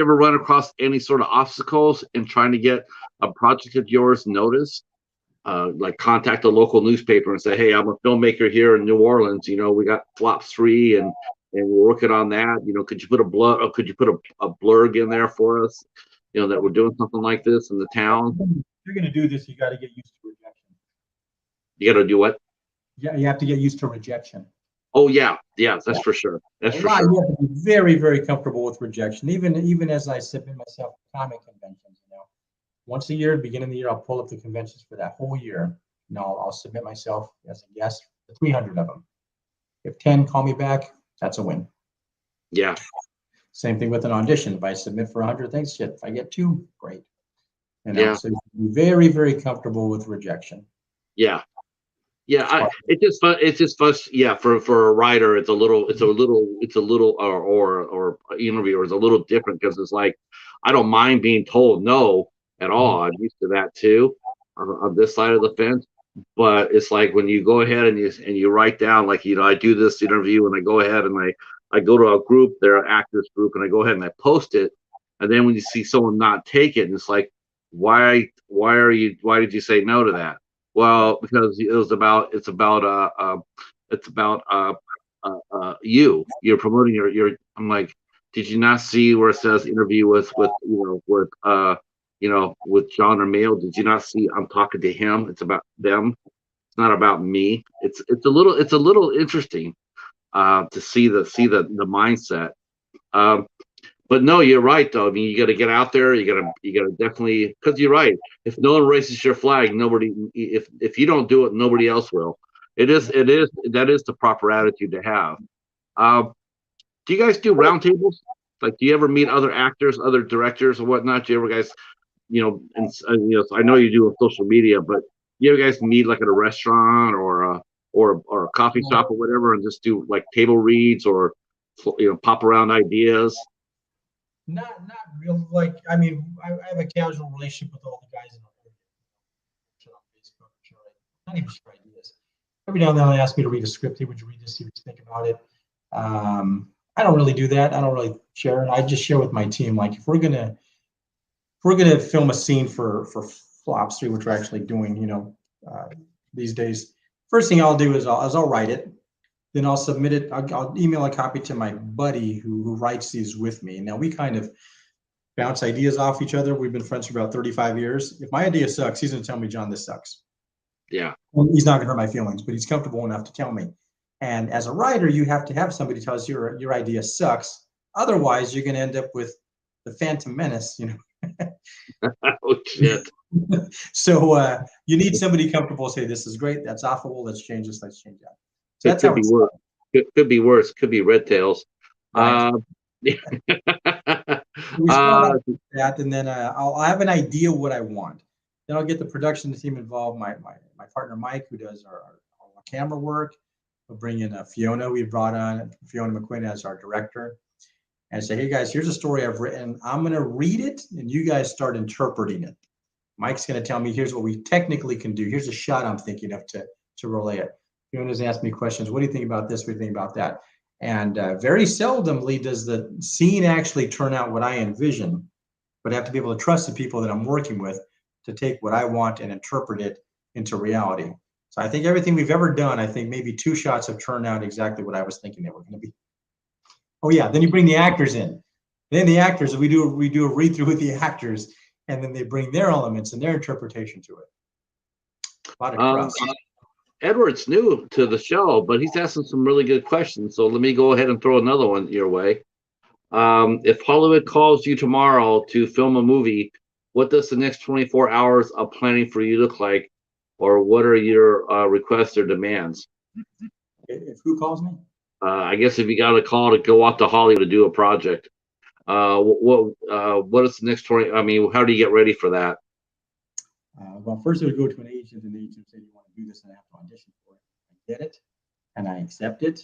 ever run across any sort of obstacles in trying to get a project of yours noticed? Like contact a local newspaper and say, hey, I'm a filmmaker here in New Orleans. We got Flops 3 and we're working on that. Could you put a blurb in there for us? That we're doing something like this in the town. If you're going to do this, you got to get used to rejection. You got to do what? Yeah, you have to get used to rejection. Oh yeah, that's for sure. That's for sure. You have to be very, very comfortable with rejection. Even as I submit myself to comic conventions, once a year, beginning of the year, I'll pull up the conventions for that whole year. I'll submit myself as a guest to 300 of them. If 10 call me back, that's a win. Yeah. Same thing with an audition. If I submit for 100 things, shit. If I get 2, great. So you be very, very comfortable with rejection. Yeah. It's just fun. Yeah, for a writer, it's a little, or interviewer is a little different because it's like I don't mind being told no at all. I'm used to that too, on this side of the fence. But it's like when you go ahead and you write down, like I do this interview and I go ahead and I go to a group, their actors group, and I go ahead and I post it, and then when you see someone not take it, and it's like, why did you say no to that? Well, because it's about you. You're promoting your. I'm like, did you not see where it says interview with John or Mail? Did you not see I'm talking to him? It's about them. It's not about me. It's a little interesting to see the mindset. But no, you're right though. I mean, you got to get out there. You got to definitely, because you're right. If no one raises your flag, nobody. If you don't do it, nobody else will. That is the proper attitude to have. Do you guys do roundtables? Like, do you ever meet other actors, other directors, or whatnot? Do you ever guys, I know you do on social media, but you ever guys meet like at a restaurant or a coffee shop or whatever, and just do like table reads or pop around ideas? Not real. Like, I mean, I have a casual relationship with all the guys in our on Facebook. Not even sure ideas. Every now and then they ask me to read a script. Hey, would you read this? See what you think about it. I don't really do that. I don't really share it. I just share with my team. Like, if we're gonna film a scene for Flops 3, which we're actually doing, these days. First thing I'll do is I'll write it. Then I'll submit it. I'll email a copy to my buddy who writes these with me. Now we kind of bounce ideas off each other. We've been friends for about 35 years. If my idea sucks, he's going to tell me, John, this sucks. Yeah. Well, he's not going to hurt my feelings, but he's comfortable enough to tell me. And as a writer, you have to have somebody tell us your idea sucks. Otherwise, you're going to end up with the Phantom Menace, Oh shit. So you need somebody comfortable to say, this is great, that's awful, let's change this, let's change that. So It could be worse. It could be worse. Could be Red Tails. Right. We start out with that, and then I'll have an idea what I want. Then I'll get the production team involved. My partner Mike, who does our camera work. We'll bring in Fiona. We brought on Fiona McQuinn as our director, and say, hey guys, here's a story I've written. I'm going to read it, and you guys start interpreting it. Mike's going to tell me, here's what we technically can do. Here's a shot I'm thinking of to relay it. Fiona's asked me questions. What do you think about this? What do you think about that? And very seldomly does the scene actually turn out what I envision, but I have to be able to trust the people that I'm working with to take what I want and interpret it into reality. So I think everything we've ever done, I think maybe 2 shots have turned out exactly what I was thinking they were going to be. Oh yeah, then you bring the actors in. Then the actors, we do a read through with the actors, and then they bring their elements and their interpretation to it. A lot of trust. Edward's new to the show, but he's asking some really good questions. So let me go ahead and throw another one your way. If Hollywood calls you tomorrow to film a movie, what does the next 24 hours of planning for you look like? Or what are your requests or demands? If who calls me? I guess if you got a call to go out to Hollywood to do a project, what is the next 20? I mean, how do you get ready for that? Well, first I would go to an agent, and the agent said, you want to do this, and I have to audition for it. I get it, and I accept it.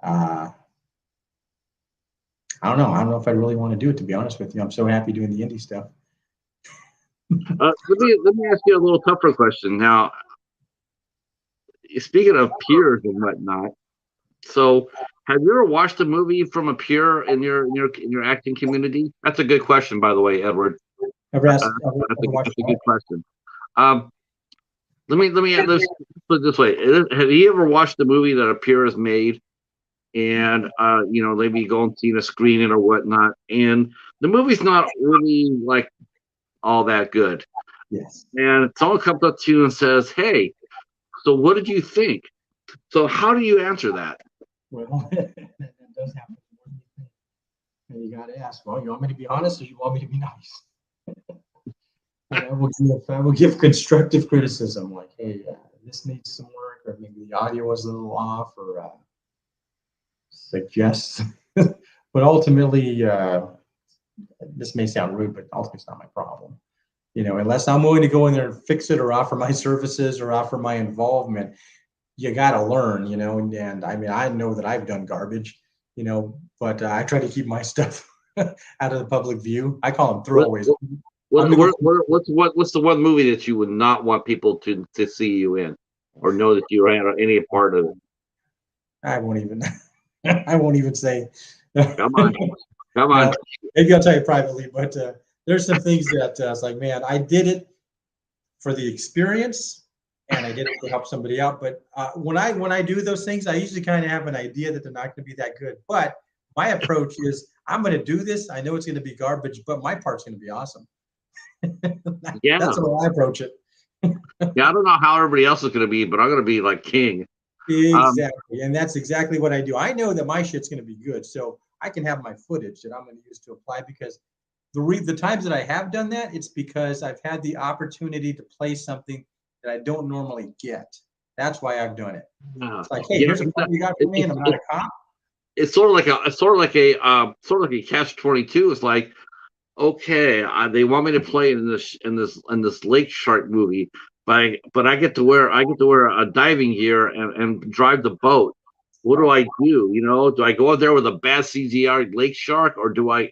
I don't know. I don't know if I really want to do it, to be honest with you. I'm so happy doing the indie stuff. Let me ask you a little tougher question. Now, speaking of peers and whatnot, so have you ever watched a movie from a peer in your acting community? That's a good question, by the way, Edward. That's a good question. Let's put it this way: have you ever watched a movie that a peer has made, and maybe go and see a screening or whatnot, and the movie's not really like all that good? Yes. And someone comes up to you and says, "Hey, so what did you think?" So how do you answer that? Well, that does happen. And you got to ask, well, you want me to be honest, or you want me to be nice? I will give constructive criticism, like, hey, this needs some work, or maybe the audio was a little off, or suggest. But ultimately, this may sound rude, but ultimately it's not my problem. Unless I'm willing to go in there and fix it, or offer my services, or offer my involvement, you got to learn, and I mean, I know that I've done garbage, but I try to keep my stuff out of the public view. I call them throwaways. What's the one movie that you would not want people to see you in, or know that you had any part of it? I won't even say. Come on. Maybe I'll tell you privately, but there's some things that it's like, man, I did it for the experience, and I did it to help somebody out. But when I do those things, I usually kind of have an idea that they're not going to be that good. But my approach is, I'm going to do this. I know it's going to be garbage, but my part's going to be awesome. Yeah, that's the way I approach it. Yeah, I don't know how everybody else is going to be, but I'm going to be like king. Exactly, and that's exactly what I do. I know that my shit's going to be good, so I can have my footage that I'm going to use to apply, because the times that I have done that, it's because I've had the opportunity to play something that I don't normally get. That's why I've done it. It's like, hey, here's a part you got for me, and I'm not a cop. It's sort of like a catch-22. It's like, okay, they want me to play in this lake shark movie, but I get to wear a diving gear and drive the boat. What do I do? Do I go out there with a bad CGI lake shark, or do I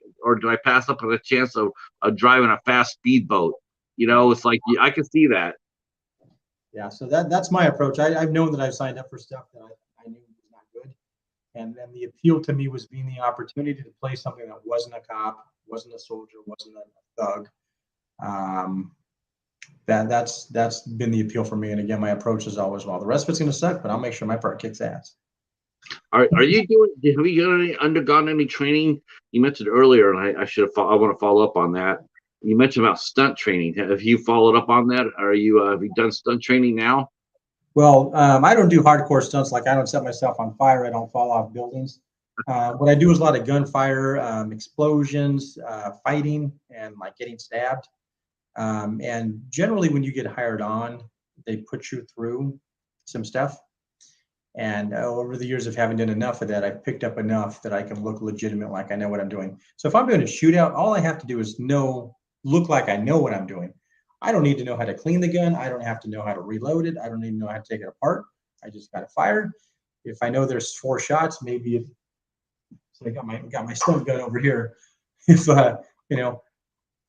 pass up on a chance of driving a fast speedboat? It's like, I can see that. Yeah, so that's my approach. I've known that I've signed up for stuff that I knew was not good, and then the appeal to me was being the opportunity to play something that wasn't a cop, wasn't a soldier, wasn't a thug. That's been the appeal for me. And again, my approach is always, well, the rest of it's going to suck, but I'll make sure my part kicks ass. Have you undergone any training? You mentioned earlier, and I want to follow up on that. You mentioned about stunt training. Have you followed up on that? Have you done stunt training now? Well, I don't do hardcore stunts. Like, I don't set myself on fire. I don't fall off buildings. What I do is a lot of gunfire, explosions, fighting, and like getting stabbed. And generally, when you get hired on, they put you through some stuff. And over the years of having done enough of that, I've picked up enough that I can look legitimate, like I know what I'm doing. So if I'm doing a shootout, all I have to do is look like I know what I'm doing. I don't need to know how to clean the gun. I don't have to know how to reload it. I don't even know how to take it apart. I just got to fire. If I know there's 4 shots, maybe so I got my stun gun over here. If you know,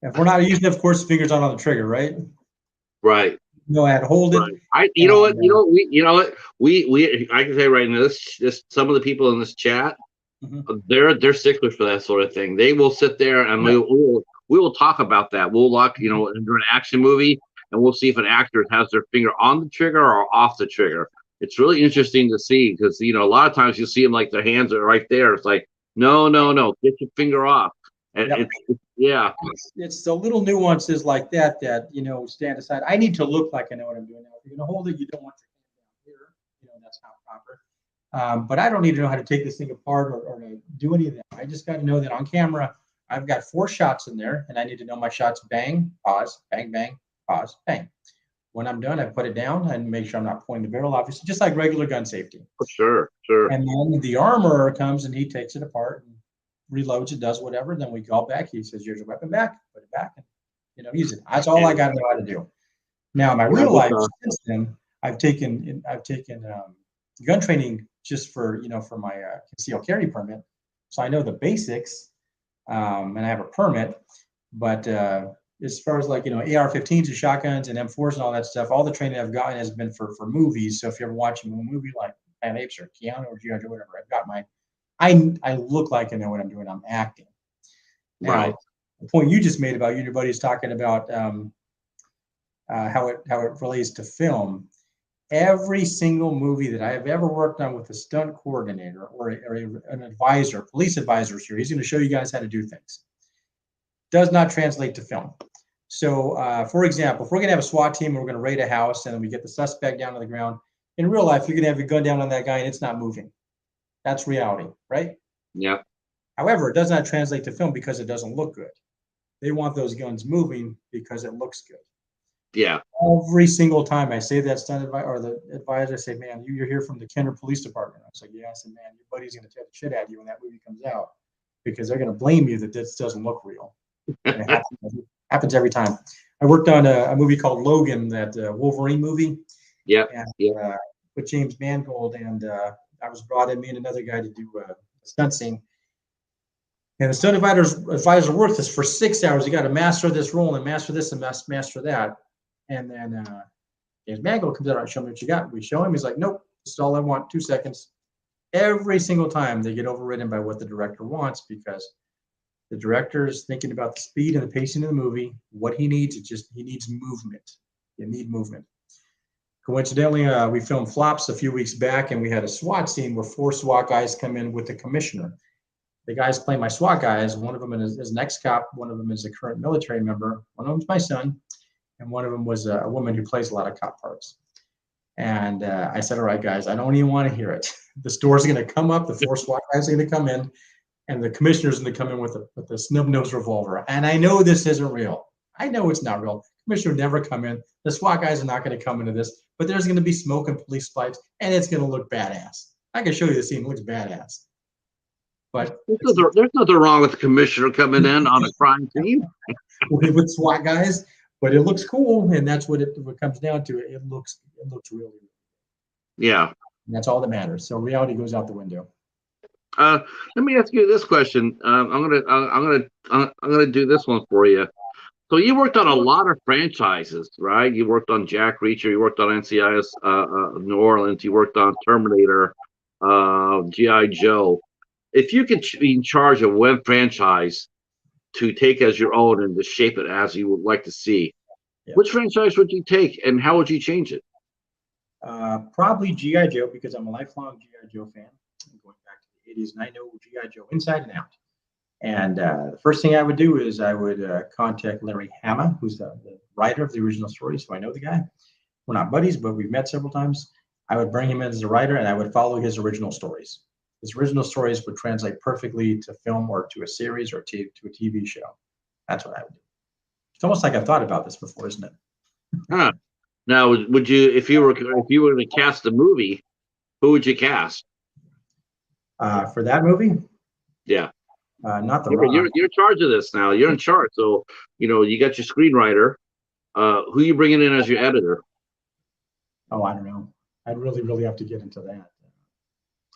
if we're not using, of course, fingers not on the trigger, right? Right. You know how to hold it. Right. You know what? You know what? We I can say right now, this some of the people in this chat, they're sticklers for that sort of thing. They will sit there and we will talk about that. We'll lock, you know, during an action movie, and we'll see if an actor has their finger on the trigger or off the trigger. It's really interesting to see because, you know, a lot of times you see them like their hands are right there. It's like, no, get your finger off. And it's the little nuances like that you know, stand aside. I need to look like I know what I'm doing. Now, if you're going to hold it, you don't want your hand down here. You know, that's not proper. But I don't need to know how to take this thing apart or to do any of that. I just got to know that on camera, I've got 4 shots in there, and I need to know my shots: bang, pause, bang, bang, pause, bang. When I'm done, I put it down and make sure I'm not pointing the barrel, obviously, just like regular gun safety. Sure. And then the armorer comes and he takes it apart and reloads it, does whatever. Then we call back. He says, "Here's your weapon back. Put it back, and you know, use it." That's all I got to know how to do. Now, my real life since then, I've taken gun training just for for my concealed carry permit, so I know the basics, and I have a permit. But as far as like AR-15s and shotguns and M4s and all that stuff, all the training I've gotten has been for movies. So if you're ever watching a movie like Apes or Keanu or G.I. Joe, whatever, I've got my I look like I know what I'm doing. I'm acting. Now, the point you just made about you and your buddies talking about how it relates to film. Every single movie that I have ever worked on with a stunt coordinator or an advisor, police advisor here, he's going to show you guys how to do things. Does not translate to film. So, for example, if we're going to have a SWAT team and we're going to raid a house and we get the suspect down on the ground, in real life, you're going to have your gun down on that guy and it's not moving. That's reality, right? Yeah. However, it does not translate to film because it doesn't look good. They want those guns moving because it looks good. Yeah. Every single time I say that stunt advisor or the advisor, I say, "Man, you're here from the Kenner Police Department." I was like, "Yeah." I said, "Man, your buddy's going to tear the shit out of you when that movie comes out because they're going to blame you that this doesn't look real." And it happens every time. I worked on a movie called Logan, that Wolverine movie. Yeah. With James Mangold, and I was brought in, me and another guy, to do a stunt scene. And the stunt advisor worked this for 6 hours. You got to master this role and master this and master that. And then James Mangold comes out and show me what you got. We show him. He's like, "Nope, this is all I want. 2 seconds." Every single time they get overridden by what the director wants because the director is thinking about the speed and the pacing of the movie. What he needs is he needs movement. You need movement. Coincidentally, we filmed Flops a few weeks back, and we had a SWAT scene where 4 SWAT guys come in with the commissioner. The guys play my SWAT guys. One of them is an ex-cop. One of them is a current military member. One of them is my son. And one of them was a woman who plays a lot of cop parts. And I said, "All right, guys, I don't even want to hear it. The store's going to come up. The 4 SWAT guys are going to come in. And the commissioner's going to come in with a snub-nosed revolver. And I know this isn't real. I know it's not real. Commissioner would never come in. The SWAT guys are not going to come into this. But there's going to be smoke and police spikes, and it's going to look badass. I can show you the scene. It looks badass. But there's nothing wrong with the commissioner coming in on a crime scene with SWAT guys. But it looks cool, and that's what it comes down to. It looks really good. Yeah. And that's all that matters. So reality goes out the window. Let me ask you this question. I'm gonna do this one for you. So you worked on a lot of franchises, right? You worked on Jack Reacher, you worked on NCIS New Orleans, you worked on Terminator, G.I. Joe. If you could be in charge of one franchise to take as your own and to shape it as you would like to see, which franchise would you take and how would you change it? Probably G.I. Joe, because I'm a lifelong G.I. Joe fan. I'm going back to the 80s, and I know G.I. Joe inside and out. And the first thing I would do is I would contact Larry Hama, who's the writer of the original story, so I know the guy. We're not buddies, but we've met several times. I would bring him in as a writer, and I would follow his original stories. His original stories would translate perfectly to film or to a series or to a TV show. That's what I would do. It's almost like I've thought about this before, isn't it? Huh. Now, would you, if you were to cast a movie, who would you cast? For that movie? Yeah. Not the you're in charge of this now. You're in charge, so you got your screenwriter. Who you bringing in as your editor? Oh, I don't know. I'd really have to get into that.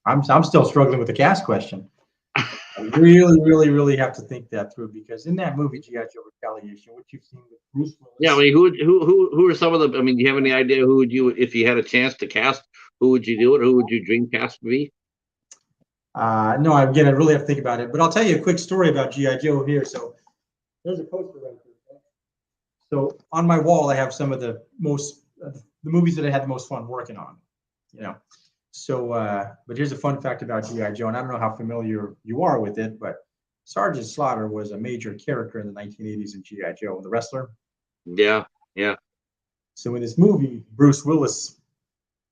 I'm still struggling with the cast question. I really have to think that through, because in that movie G.I. Joe Retaliation, what you've seen with Bruce Willis. Yeah, I mean, who are some of the? I mean, do you have any idea who would you, if you had a chance to cast? Who would you do it? Who would you dream cast be? No, again, I really have to think about it. But I'll tell you a quick story about G.I. Joe here. So there's a poster right here. So on my wall, I have some of the movies that I had the most fun working on. You know. So, but here's a fun fact about G.I. Joe, and I don't know how familiar you are with it, but Sergeant Slaughter was a major character in the 1980s in G.I. Joe, the wrestler. Yeah, yeah. So in this movie, Bruce Willis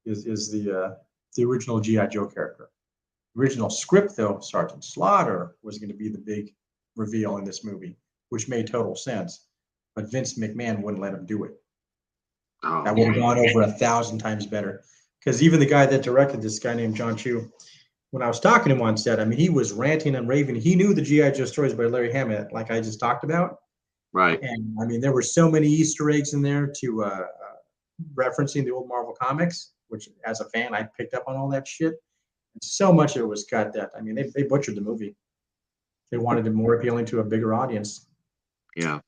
is the original G.I. Joe character. The original script, though, Sergeant Slaughter was going to be the big reveal in this movie, which made total sense. But Vince McMahon wouldn't let him do it. Oh, That would have gone over 1,000 times better. Because even the guy that directed this, guy named John Chu, when I was talking to him on set, I mean, he was ranting and raving. He knew the G.I. Joe stories by Larry Hammond, like I just talked about. right. And I mean, there were so many Easter eggs in there to referencing the old Marvel comics, which as a fan, I picked up on all that shit. And so much of it was cut that, I mean, they butchered the movie. They wanted it more appealing to a bigger audience. Yeah.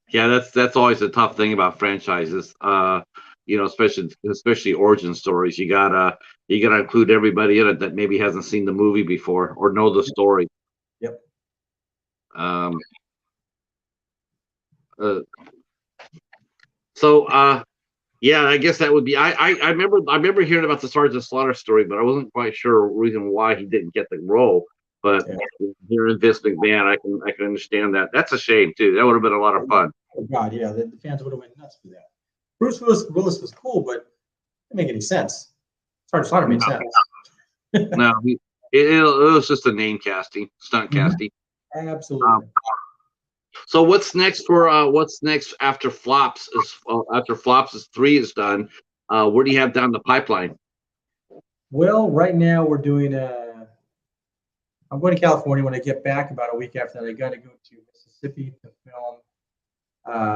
Yeah, that's always the tough thing about franchises. You know, especially origin stories. You gotta include everybody in it that maybe hasn't seen the movie before or know the story. Yep. Um. So, yeah, I guess that would be. I remember hearing about the Sergeant Slaughter story, but I wasn't quite sure the reason why he didn't get the role. But hearing Vince McMahon, I can understand that. That's a shame too. That would have been a lot of fun. Oh God, yeah, the fans would have went nuts for that. Bruce Willis was cool, but it didn't make any sense. Sergeant Slaughter made sense. No, it was just a name casting, stunt casting. Absolutely. So what's next after Flops is 3 is done? Where do you have down the pipeline? Well, right now we're doing I'm going to California. When I get back about a week after that, I got to go to Mississippi to film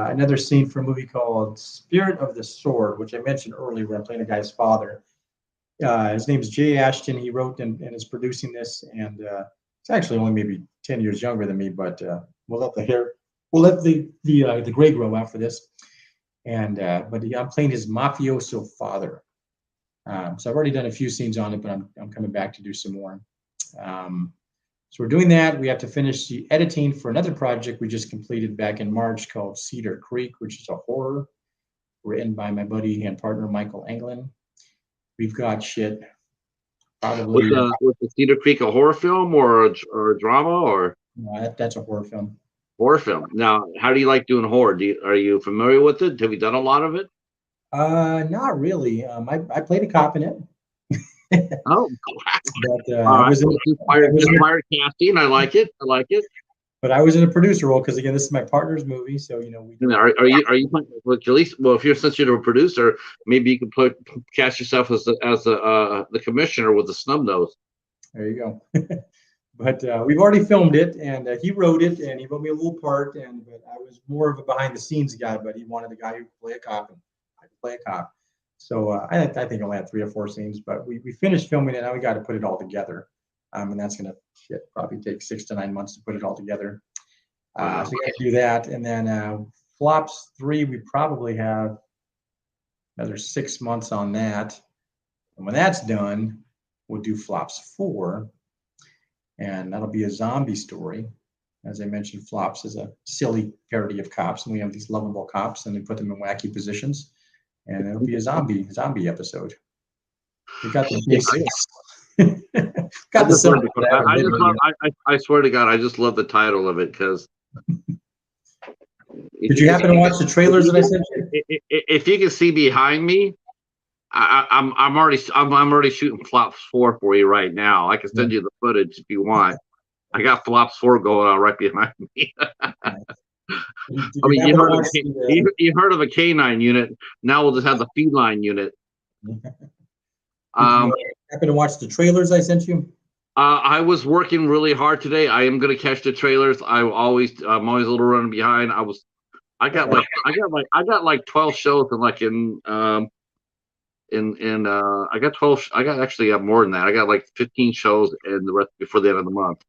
another scene for a movie called Spirit of the Sword, which I mentioned earlier, where I'm playing a guy's father. His name is Jay Ashton. He wrote and is producing this, and it's actually only maybe 10 years younger than me, but we'll let the gray grow after this. And but I'm playing his mafioso father. So I've already done a few scenes on it, but I'm coming back to do some more. So we're doing that. We have to finish the editing for another project we just completed back in March called Cedar Creek, which is a horror written by my buddy and partner Michael Anglin. We've got shit. Probably. Was the Cedar Creek a horror film or a drama or? No, that's a horror film. Horror film. Now, how do you like doing horror? Are you familiar with it? Have you done a lot of it? Not really. I played a cop in it. Oh, but I was inspired casting. I like it. But I was in a producer role because again, this is my partner's movie, so you know. Are you well, at least? Well, since you're a producer, maybe you can cast yourself as the commissioner with the snub nose. There you go. But we've already filmed it, and he wrote it, and he wrote me a little part. But I was more of a behind the scenes guy, but he wanted a guy who could play a cop, and I could play a cop. So I think I only had 3 or 4 scenes, but we finished filming it. Now we got to put it all together, and that's gonna probably take 6 to 9 months to put it all together. So we got to do that, and then Flops 3, we probably have another 6 months on that, and when that's done, we'll do Flops 4, and that'll be a zombie story. As I mentioned, Flops is a silly parody of cops, and we have these lovable cops, and we put them in wacky positions. And it'll be a zombie episode. We got the basics. Got I swear to God, I just love the title of it because. Did you happen to watch the trailers that I sent you? If you can see behind me, I'm already shooting Flops 4 for you right now. I can send you the footage if you want. I got Flops 4 going on right behind me. I mean, you heard of a canine unit. Now we'll just have the feline unit. Did you happen to watch the trailers I sent you? I was working really hard today. I am going to catch the trailers. I'm always a little running behind. I was I got like 12 shows and like I got 12. I got actually got more than that. I got like 15 shows and the rest before the end of the month.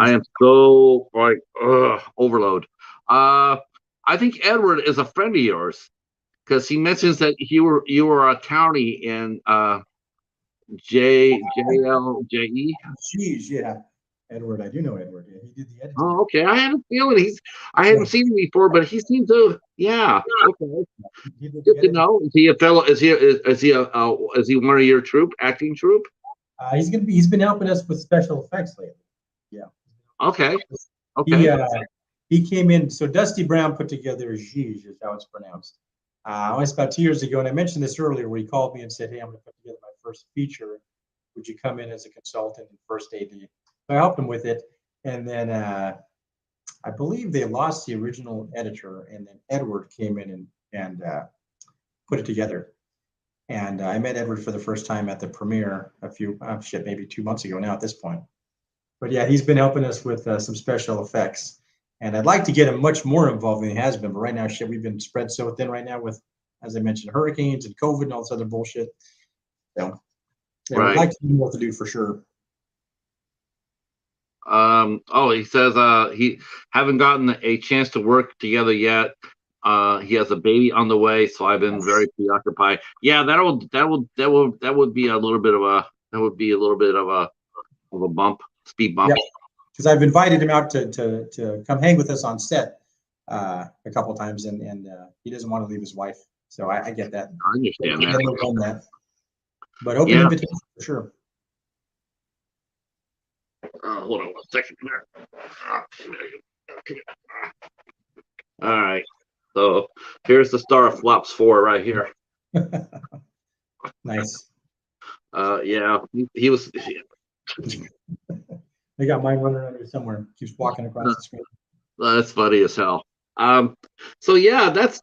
I Jeez. am so like overload. I think Edward is a friend of yours because he mentions that you were a townie in JLJE. Jeez, yeah. Edward, I do know Edward. Yeah, he did the editing. Oh, okay. I had a feeling I hadn't seen him before, but he seems to. Yeah. Okay. He did the Good to editing. know. Is he a fellow? Is he is he one of your acting troupe? He's been helping us with special effects lately. Yeah. Okay. He Okay. he came in. So Dusty Brown put together Zhige, is how it's pronounced. It's about 2 years ago, and I mentioned this earlier, where he called me and said, "Hey, I'm going to put together my first feature. Would you come in as a consultant and first AD?" So I helped him with it, and then I believe they lost the original editor, and then Edward came in and put it together. And I met Edward for the first time at the premiere maybe 2 months ago now at this point. But yeah, he's been helping us with some special effects. And I'd like to get him much more involved than he has been. But right now, we've been spread so thin right now with, as I mentioned, hurricanes and COVID and all this other bullshit. So yeah, Right. we'd like to do more to do for sure. Oh, he says he haven't gotten a chance to work together yet. He has a baby on the way, so I've been very preoccupied. Yeah, that would be a little bit of a bump, speed bump. Yeah, because I've invited him out to come hang with us on set a couple of times, and he doesn't want to leave his wife. So I get that. I understand that. But open invitation for sure. Hold on 1 second here. All right. So here's the star of Flops 4 right here. Nice. Yeah, he was. They got mine running under somewhere. Keeps walking across the screen. That's funny as hell. So yeah, that's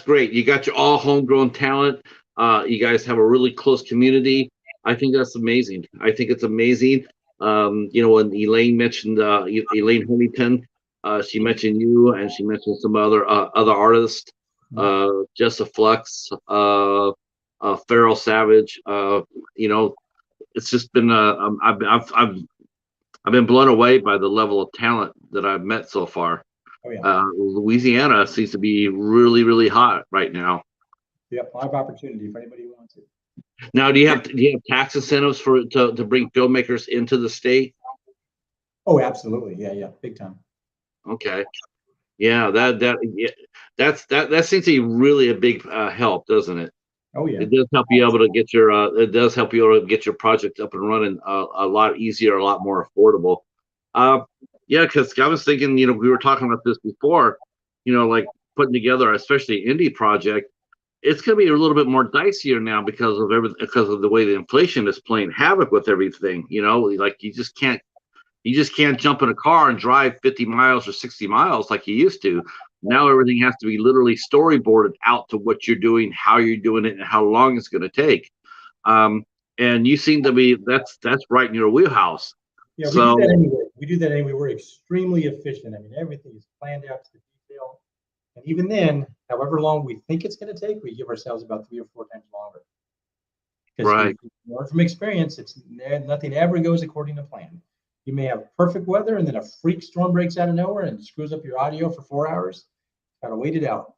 great. You got your all homegrown talent. You guys have a really close community. I think that's amazing. I think it's amazing. When Elaine mentioned Elaine Huntington, she mentioned you, and she mentioned some other artists, Jessa Flux, Feral Savage. It's just been I've been blown away by the level of talent that I've met so far. Oh, yeah. Louisiana seems to be really, really hot right now. Yep, a lot of opportunity if anybody wants it. Now, do you have tax incentives to bring filmmakers into the state? Oh, absolutely. Yeah, big time. Okay. Yeah, that seems to be really a big help, doesn't it? Oh yeah. It does help you able to get your project up and running a lot easier, a lot more affordable. Yeah, because I was thinking, we were talking about this before, like putting together, especially an indie project. It's going to be a little bit more dicier now because of the way the inflation is playing havoc with everything. Like you just can't jump in a car and drive 50 miles or 60 miles like you used to. Now everything has to be literally storyboarded out to what you're doing, how you're doing it, and how long it's going to take. And you seem to be that's right in your wheelhouse. Yeah, we do that anyway. We're extremely efficient. I mean, everything is planned out to the detail. And even then, however long we think it's going to take, we give ourselves about 3 or 4 times longer. Right. Because from experience, nothing ever goes according to plan. You may have perfect weather, and then a freak storm breaks out of nowhere and screws up your audio for 4 hours. Gotta wait it out.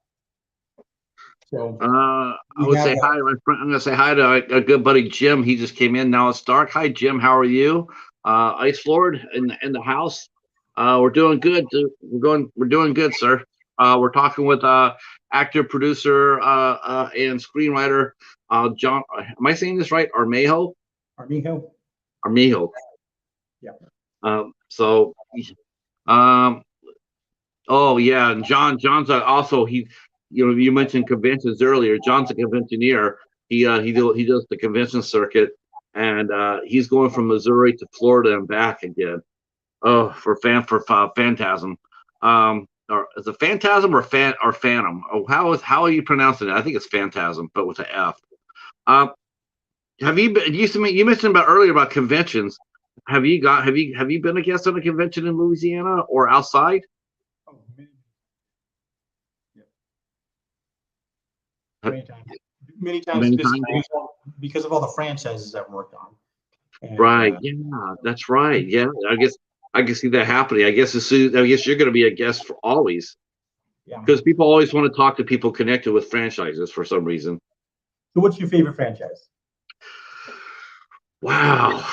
So I'm gonna say hi to a good buddy Jim. He just came in. Now it's dark. Hi Jim, how are you? Ice Lord in the house. We're doing good. We're doing good, sir. We're talking with actor, producer, and screenwriter John. Am I saying this right? Armijo. Yeah. Oh yeah, and John's also you mentioned conventions earlier. John's a conventioneer. He does the convention circuit, and he's going from Missouri to Florida and back again. Oh, for Phantasm. Or is it Phantasm or Phantom? Oh, how are you pronouncing it? I think it's Phantasm, but with an F. Have you been? You mentioned earlier about conventions. Have you been a guest on a convention in Louisiana or outside? times. Many times Many times. because of all the franchises I've worked on. And, Right. Yeah, that's right. Yeah, I guess I can see that happening. I guess I guess you're going to be a guest for always, yeah. because people always want to talk to people connected with franchises for some reason. So, what's your favorite franchise? Wow,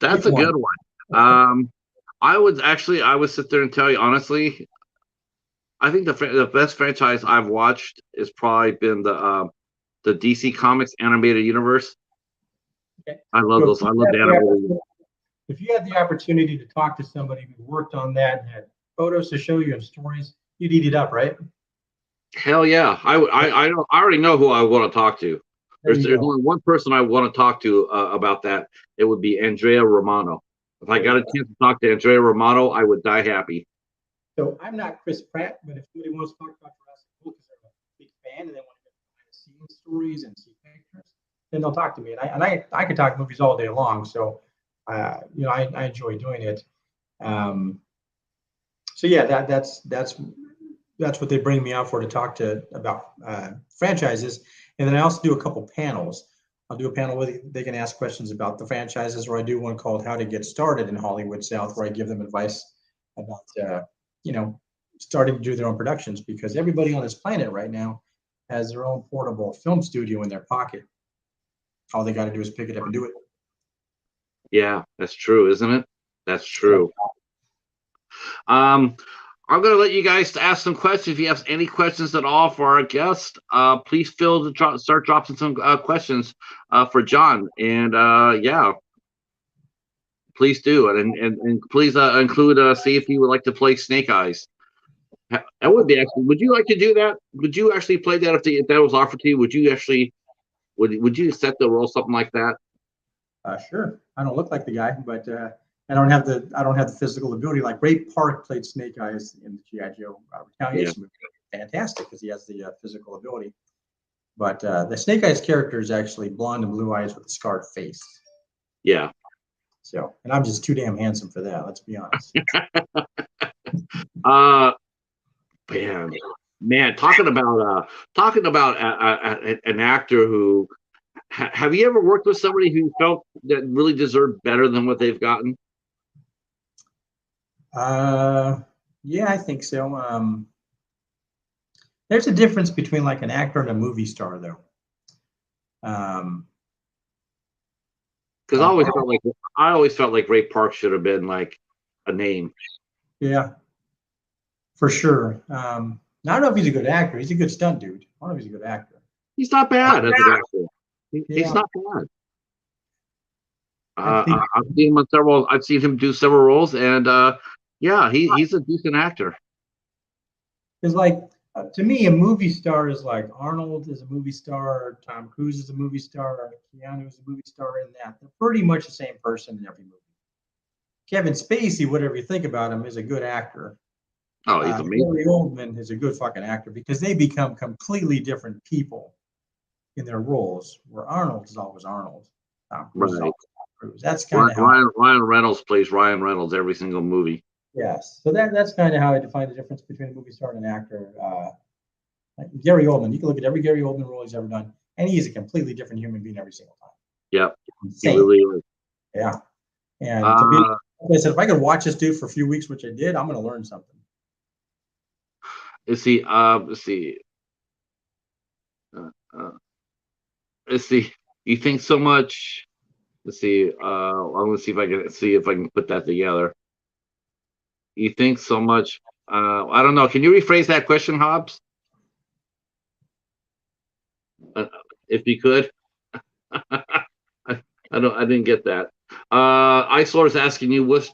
that's Pick a good one. I would sit there and tell you honestly, I think the best franchise I've watched has probably been the DC Comics animated universe. Okay. I love those. I love the animated. If you had the opportunity to talk to somebody who worked on that and had photos to show you and stories, you'd eat it up, right? Hell yeah! I already know who I want to talk to. There's only one person I want to talk to about that. It would be Andrea Romano. If I got a chance to talk to Andrea Romano, I would die happy. So I'm not Chris Pratt, but if somebody wants to talk about Jurassic World because they're a big fan and they want to get behind the scenes stories and see pictures, then they'll talk to me. And I could talk movies all day long. So, I enjoy doing it. So yeah, that's what they bring me out for, to talk to about franchises. And then I also do a couple panels. I'll do a panel where they can ask questions about the franchises, or I do one called How to Get Started in Hollywood South, where I give them advice about, starting to do their own productions, because everybody on this planet right now has their own portable film studio in their pocket. All they got to do is pick it up and do it. Yeah, that's true, isn't it? That's true. I'm going to let you guys ask some questions. If you have any questions at all for our guest, please start dropping some questions for John. And yeah, please do. And please include, see if he would like to play Snake Eyes. That would be actually. Would you like to do that? Would you actually play that if that was offered to you? Would you actually? Would you accept the role, something like that? Sure. I don't look like the guy, but I don't have the physical ability. Like Ray Park played Snake Eyes in the G.I. Joe Retaliation movie. Fantastic, because he has the physical ability. But the Snake Eyes character is actually blonde and blue eyes with a scarred face. Yeah. So, and I'm just too damn handsome for that. Let's be honest. Man, talking about an actor who. Have you ever worked with somebody who felt that really deserved better than what they've gotten? Yeah, I think so. There's a difference between like an actor and a movie star, though. Because I always felt like Ray Park should have been like a name. Yeah, for sure. I don't know if he's a good actor. He's a good stunt dude. I don't know if he's a good actor. He's not bad as an actor. He's not bad. I've seen him on several. I've seen him do several roles, and yeah, he's a decent actor. It's like, to me, a movie star is like Arnold is a movie star, Tom Cruise is a movie star, Keanu is a movie star. In that, they're pretty much the same person in every movie. Kevin Spacey, whatever you think about him, is a good actor. Oh, he's amazing. Gary Oldman is a good fucking actor, because they become completely different people in their roles, where Arnold is always Arnold. Right. That's kind of how Ryan Reynolds plays Ryan Reynolds every single movie. Yes, so that's kind of how I define the difference between a movie star and an actor. Like Gary Oldman, you can look at every Gary Oldman role he's ever done, and he is a completely different human being every single time. Yep, he really is. Yeah, and like I said, if I could watch this dude for a few weeks, which I did, I'm going to learn something. Let's see. Let's see. You think so much? Let's see. I'm gonna see if I can put that together. You think so much? I don't know. Can you rephrase that question, Hobbs? If you could. I didn't get that. Isolar's asking you, what's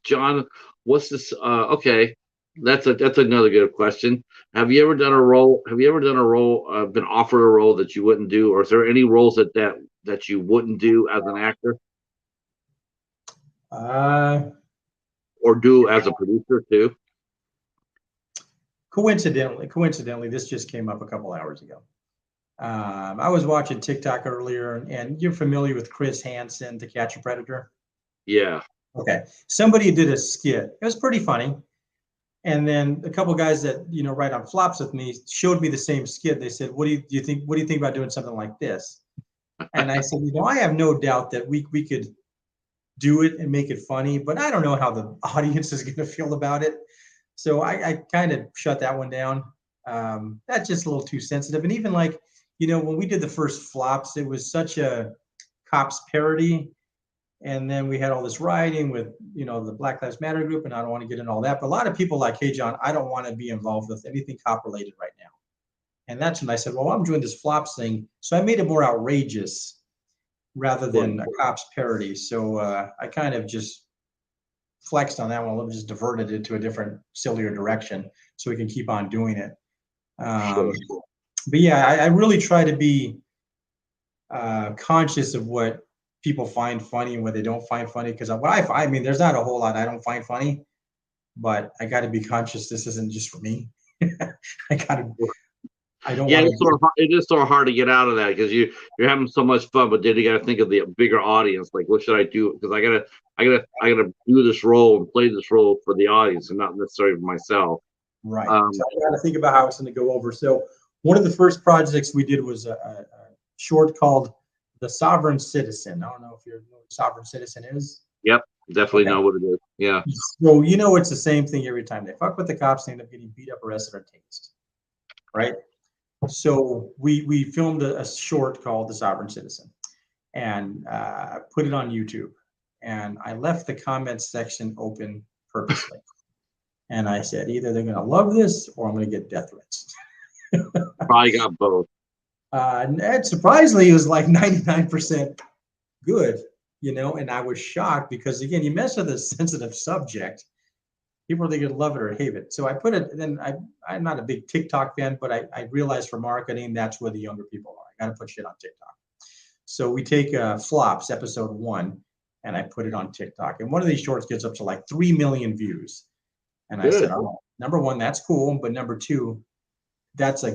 this? Okay, that's another good question. Have you ever done a role? Been offered a role that you wouldn't do, or is there any roles that you wouldn't do as an actor? Or do as a producer too? Coincidentally, this just came up a couple hours ago. I was watching TikTok earlier, and you're familiar with Chris Hansen, To Catch a Predator? Yeah. Okay. Somebody did a skit. It was pretty funny. And then a couple guys that write on flops with me showed me the same skit. They said, "What do you think? What do you think about doing something like this?" And I said, I have no doubt that we could do it and make it funny, but I don't know how the audience is going to feel about it. So I kind of shut that one down. That's just a little too sensitive. And even like, when we did the first flops, it was such a cops parody. And then we had all this rioting with, the Black Lives Matter group, and I don't want to get into all that. But a lot of people like, hey, John, I don't want to be involved with anything cop related right now. And that's when I said, well, I'm doing this flops thing. So I made it more outrageous rather than a cops parody. So I kind of just flexed on that one. Let me just diverted it to a different, sillier direction so we can keep on doing it. But yeah, I really try to be conscious of what people find funny and what they don't find funny. Because what I mean, there's not a whole lot I don't find funny, but I got to be conscious. This isn't just for me. I don't. Yeah, it is sort of hard to get out of that because you're having so much fun, but then you got to think of the bigger audience. Like, what should I do? Because I gotta do this role and play this role for the audience and not necessarily for myself. Right. So I got to think about how it's going to go over. So one of the first projects we did was a short called "The Sovereign Citizen." I don't know if you know what Sovereign Citizen is. Yep, definitely know what it is. Yeah. So it's the same thing every time. They fuck with the cops, they end up getting beat up, arrested, or tased. Right. So we filmed a short called "The Sovereign Citizen" and put it on YouTube. And I left the comments section open purposely. And I said, either they're going to love this or I'm going to get death threats. Probably got both. And surprisingly, it was like 99% good, and I was shocked because, again, you mess with a sensitive subject, people are going to love it or hate it. So I put it, then I'm not a big TikTok fan, but I realized for marketing, that's where the younger people are. I got to put shit on TikTok. So we take Flops, episode 1, and I put it on TikTok. And one of these shorts gets up to like 3 million views. And I said, oh, number one, that's cool. But number two, there's a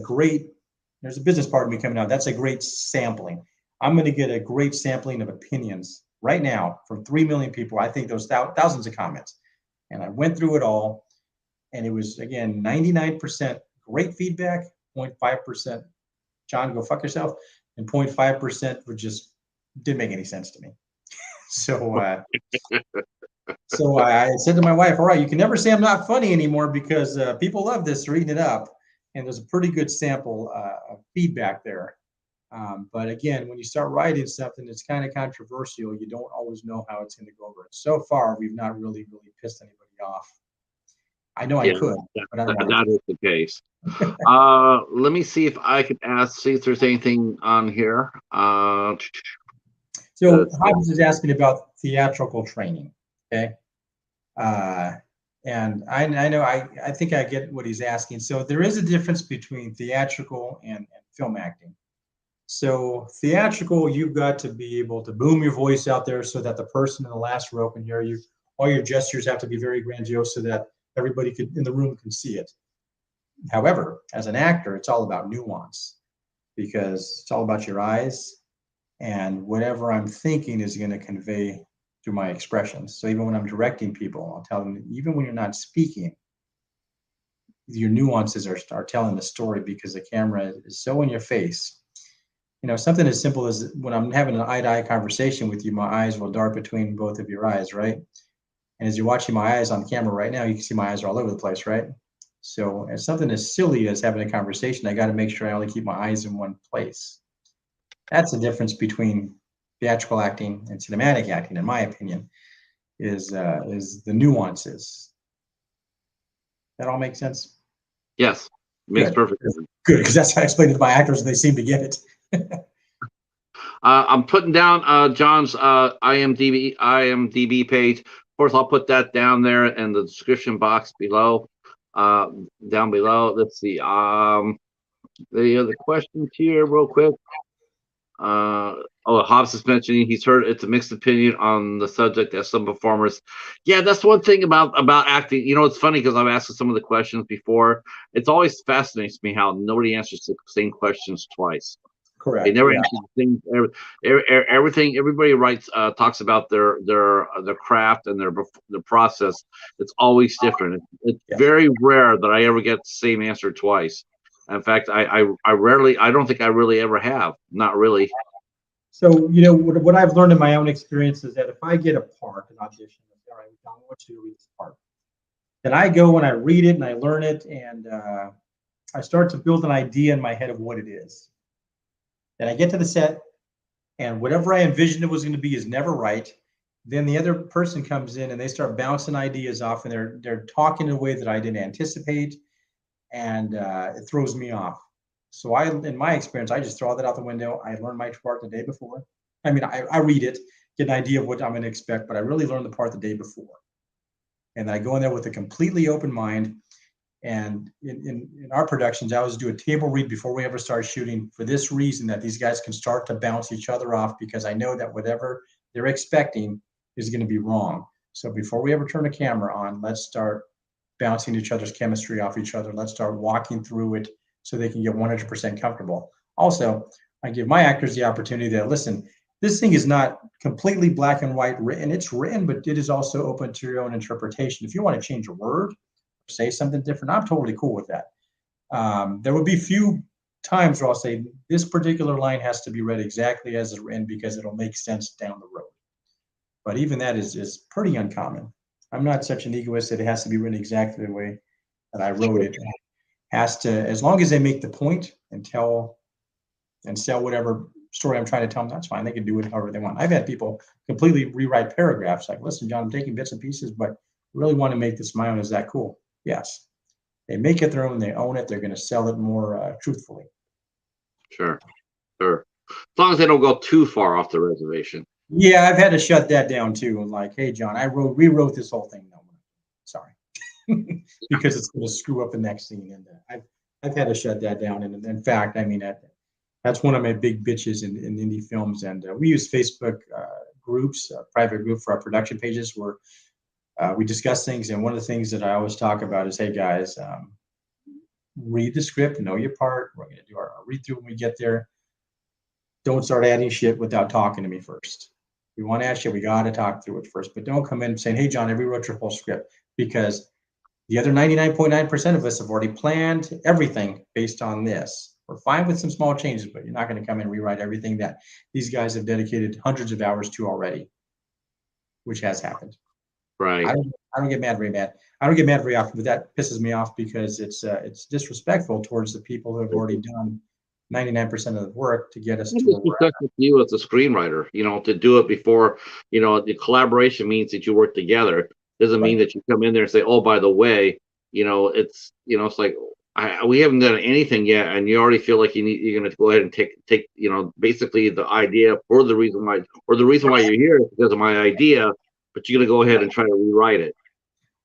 business part of me coming out. That's a great sampling. I'm going to get a great sampling of opinions right now from 3 million people. I think those thousands of comments. And I went through it all. And it was, again, 99% great feedback, 0.5%, John, go fuck yourself. And 0.5% didn't make any sense to me. So I said to my wife, all right, you can never say I'm not funny anymore because people love this, reading it up. And there's a pretty good sample of feedback there. But again, when you start writing something that's kind of controversial, you don't always know how it's going to go over. So far, we've not really pissed anybody off. I know I could, but I don't want to. That is the case. Let me see if I could see if there's anything on here. So Hobbs is asking about theatrical training. Okay. And I know, I think I get what he's asking. So there is a difference between theatrical and film acting. So theatrical, you've got to be able to boom your voice out there so that the person in the last row can hear you. All your gestures have to be very grandiose so that everybody in the room can see it. However, as an actor, it's all about nuance because it's all about your eyes and whatever I'm thinking is going to convey through my expressions. So even when I'm directing people, I'll tell them, even when you're not speaking, your nuances are telling the story because the camera is so in your face. Something as simple as when I'm having an eye-to-eye conversation with you, my eyes will dart between both of your eyes, right? And as you're watching my eyes on camera right now, you can see my eyes are all over the place, right? So as something as silly as having a conversation, I got to make sure I only keep my eyes in one place. That's the difference between theatrical acting and cinematic acting, in my opinion, is the nuances. That all makes sense? Yes, makes perfect sense. Good, because that's how I explain it to my actors, and they seem to get it. I'm putting down John's IMDb page. Of course, I'll put that down there in the description box below. Down below. Let's see. The other questions here, real quick. Hobbs is mentioning he's heard it's a mixed opinion on the subject as some performers. Yeah, that's one thing about acting. It's funny because I've asked some of the questions before. It's always fascinates me how nobody answers the same questions twice. Correct. They never Yeah. answer the things. Everything everybody writes talks about their craft and their process. It's always different. It's Yes. very rare that I ever get the same answer twice. In fact, I rarely. I don't think I really ever have. Not really. So, what I've learned in my own experience is that if I get a part, an audition, all right, I want you to read this part. Then I go and I read it and I learn it, and I start to build an idea in my head of what it is. Then I get to the set, and whatever I envisioned it was going to be is never right. Then the other person comes in and they start bouncing ideas off, and they're talking in a way that I didn't anticipate, and it throws me off. So in my experience, I just throw that out the window. I learn my part the day before. I mean, I read it, get an idea of what I'm going to expect, but I really learn the part the day before. And I go in there with a completely open mind. And in our productions, I always do a table read before we ever start shooting for this reason, that these guys can start to bounce each other off, because I know that whatever they're expecting is going to be wrong. So before we ever turn the camera on, let's start bouncing each other's chemistry off each other. Let's start walking through it so they can get 100% comfortable. Also, I give my actors the opportunity to listen. This thing is not completely black and white written. It's written, but it is also open to your own interpretation. If you want to change a word, say something different, I'm totally cool with that. There would be few times where I'll say this particular line has to be read exactly as it's written because it'll make sense down the road. But even that is pretty uncommon. I'm not such an egoist that it has to be written exactly the way that I wrote it. It has to, as long as they make the point and tell and sell whatever story I'm trying to tell them, that's fine. They can do it however they want. I've had people completely rewrite paragraphs like, listen, John, I'm taking bits and pieces, but I really want to make this my own. Is that cool? Yes. They make it their own, they own it, they're going to sell it more truthfully. Sure. As long as they don't go too far off the reservation. Yeah, I've had to shut that down too. Like, hey, John, rewrote this whole thing. No, sorry, because it's going to screw up the next scene. And I've had to shut that down. And in fact, I mean, that's one of my big bitches in indie films. And we use Facebook groups, private group for our production pages where we discuss things. And one of the things that I always talk about is, hey guys, read the script, know your part. We're going to do our read through when we get there. Don't start adding shit without talking to me first. We want to add shit, we got to talk through it first. But don't come in saying, hey, John, I rewrote your whole script, because the other 99.9% of us have already planned everything based on this. We're fine with some small changes, but you're not going to come in and rewrite everything that these guys have dedicated hundreds of hours to already, which has happened. Right. I don't get mad very bad. I don't get mad very often, but that pisses me off because it's disrespectful towards the people who have already done 99% of the work to get us to where we're at. With you as a screenwriter, to do it before, the collaboration means that you work together. Doesn't mean that you come in there and say, oh, by the way, it's like we haven't done anything yet, and you already feel like you're going to go ahead and take basically the idea for the reason why, or the reason why you're here is because of my idea, but you're going to go ahead and try to rewrite it.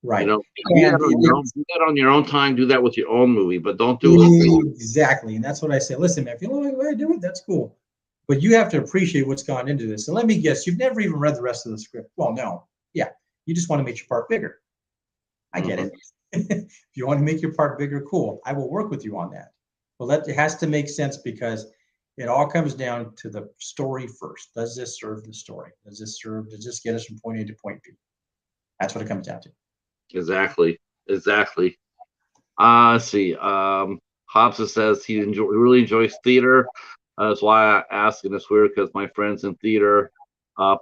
Right. Do that on your own time. Do that with your own movie, but don't do it. Exactly. And that's what I say. Listen, man, if you don't like the way I do it, that's cool. But you have to appreciate what's gone into this. And let me guess, you've never even read the rest of the script. Well, no. Yeah. You just want to make your part bigger. I get it. If you want to make your part bigger, cool. I will work with you on that. Well, it has to make sense, because it all comes down to the story first. Does this serve the story? Does this get us from point A to point B? That's what it comes down to. Exactly. Let's see. Hobson says he really enjoys theater. That's why I ask, and it's weird because my friends in theater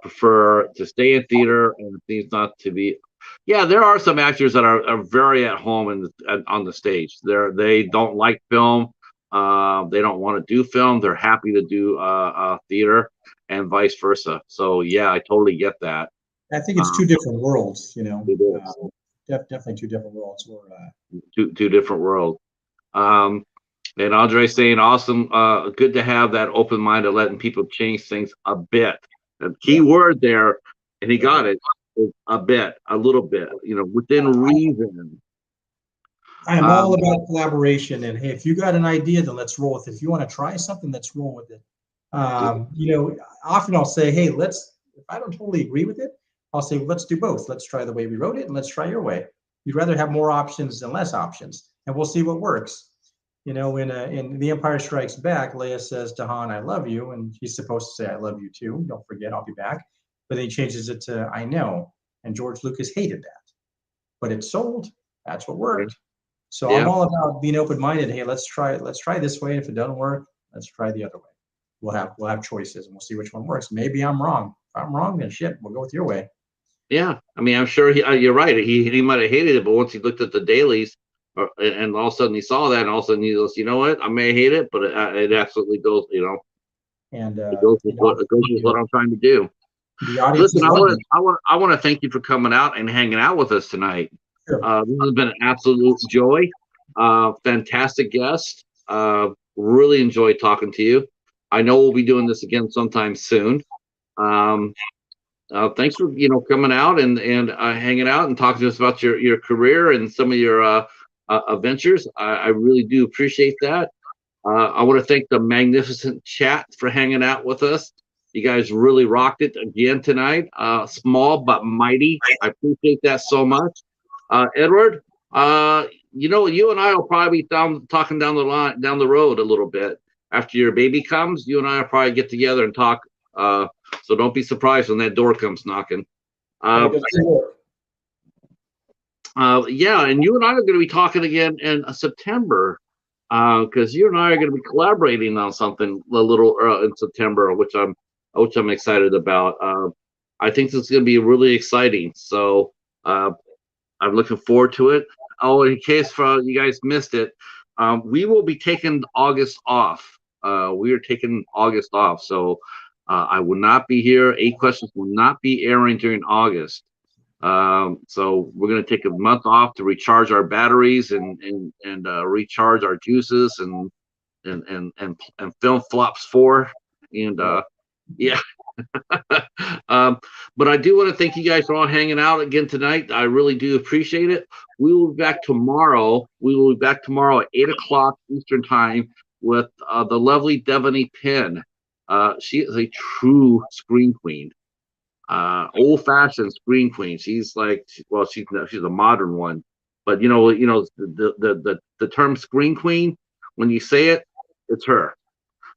prefer to stay in theater, and it seems not to be. Yeah, there are some actors that are very at home on the stage. They don't like film. They don't want to do film. They're happy to do theater, and vice versa. So yeah, I totally get that. I think it's two different worlds, It is. Definitely two different worlds. Two different worlds. And Andre saying, awesome, good to have that open mind of letting people change things a bit. The key word there, and he got it, is a bit, a little bit, within reason. I'm all about collaboration, and hey, if you got an idea, then let's roll with it. If you want to try something, let's roll with it. Often I'll say, hey, if I don't totally agree with it, I'll say, well, let's do both. Let's try the way we wrote it, and let's try your way. You'd rather have more options than less options, and we'll see what works. You know, in The Empire Strikes Back, Leia says to Han, "I love you," and he's supposed to say, "I love you too. Don't forget, I'll be back." But then he changes it to "I know," and George Lucas hated that. But it sold. That's what worked. So I'm Yeah. all about being open-minded. Hey, let's try this way. If it doesn't work, let's try the other way. We'll have choices, and we'll see which one works. Maybe I'm wrong. If I'm wrong, then shit, we'll go with your way. Yeah, I mean, I'm sure you're right. He might have hated it, but once he looked at the dailies, and all of a sudden he saw that, and all of a sudden he goes, you know what? I may hate it, but it absolutely goes. You know, And it goes with what I'm trying to do. the audience Listen, is loving it. I want to thank you for coming out and hanging out with us tonight. Sure. This has been an absolute joy. Fantastic guest. Really enjoyed talking to you. I know we'll be doing this again sometime soon. Um, Thanks for coming out and hanging out and talking to us about your career and some of your adventures. I really do appreciate that. I want to thank the magnificent chat for hanging out with us. You guys really rocked it again tonight. Small but mighty. I appreciate that so much. Edward, you and I will probably be talking down the road a little bit after your baby comes. You and I will probably get together and talk. So don't be surprised when that door comes knocking. Yeah, and you and I are going to be talking again in September, because you and I are going to be collaborating on something a little in September, which I'm excited about. I think this is going to be really exciting. So I'm looking forward to it. Oh, in case you guys missed it, we will be taking August off. We are taking August off, so I will not be here. 8 Questions will not be airing during August. So we're going to take a month off to recharge our batteries and recharge our juices and film Flops 4 and yeah. But I do want to thank you guys for all hanging out again tonight. I really do appreciate it. We will be back tomorrow. We will be back tomorrow at 8 o'clock Eastern time with the lovely Devaney Penn. She is a true screen queen, old-fashioned screen queen. She's like, well, she's a modern one, but the term screen queen, when you say it, it's her.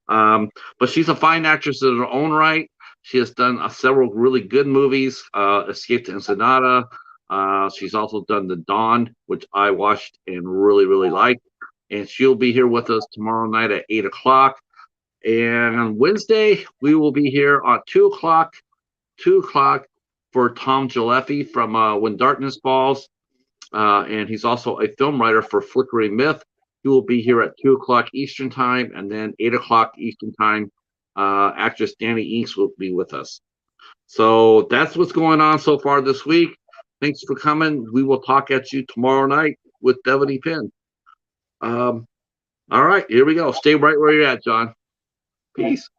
But she's a fine actress in her own right. She has done several really good movies, Escape to Ensenada. She's also done The Dawn, which I watched and really, really liked. And she'll be here with us tomorrow night at 8 o'clock. And on Wednesday, we will be here at 2 o'clock for Tom Jaleffi from When Darkness Falls. And he's also a film writer for Flickering Myth. He will be here at 2 o'clock Eastern time, and then 8 o'clock Eastern time. Actress Danny Inks will be with us. So that's what's going on so far this week. Thanks for coming. We will talk at you tomorrow night with Devaney Penn. All right, here we go. Stay right where you're at, John. Peace.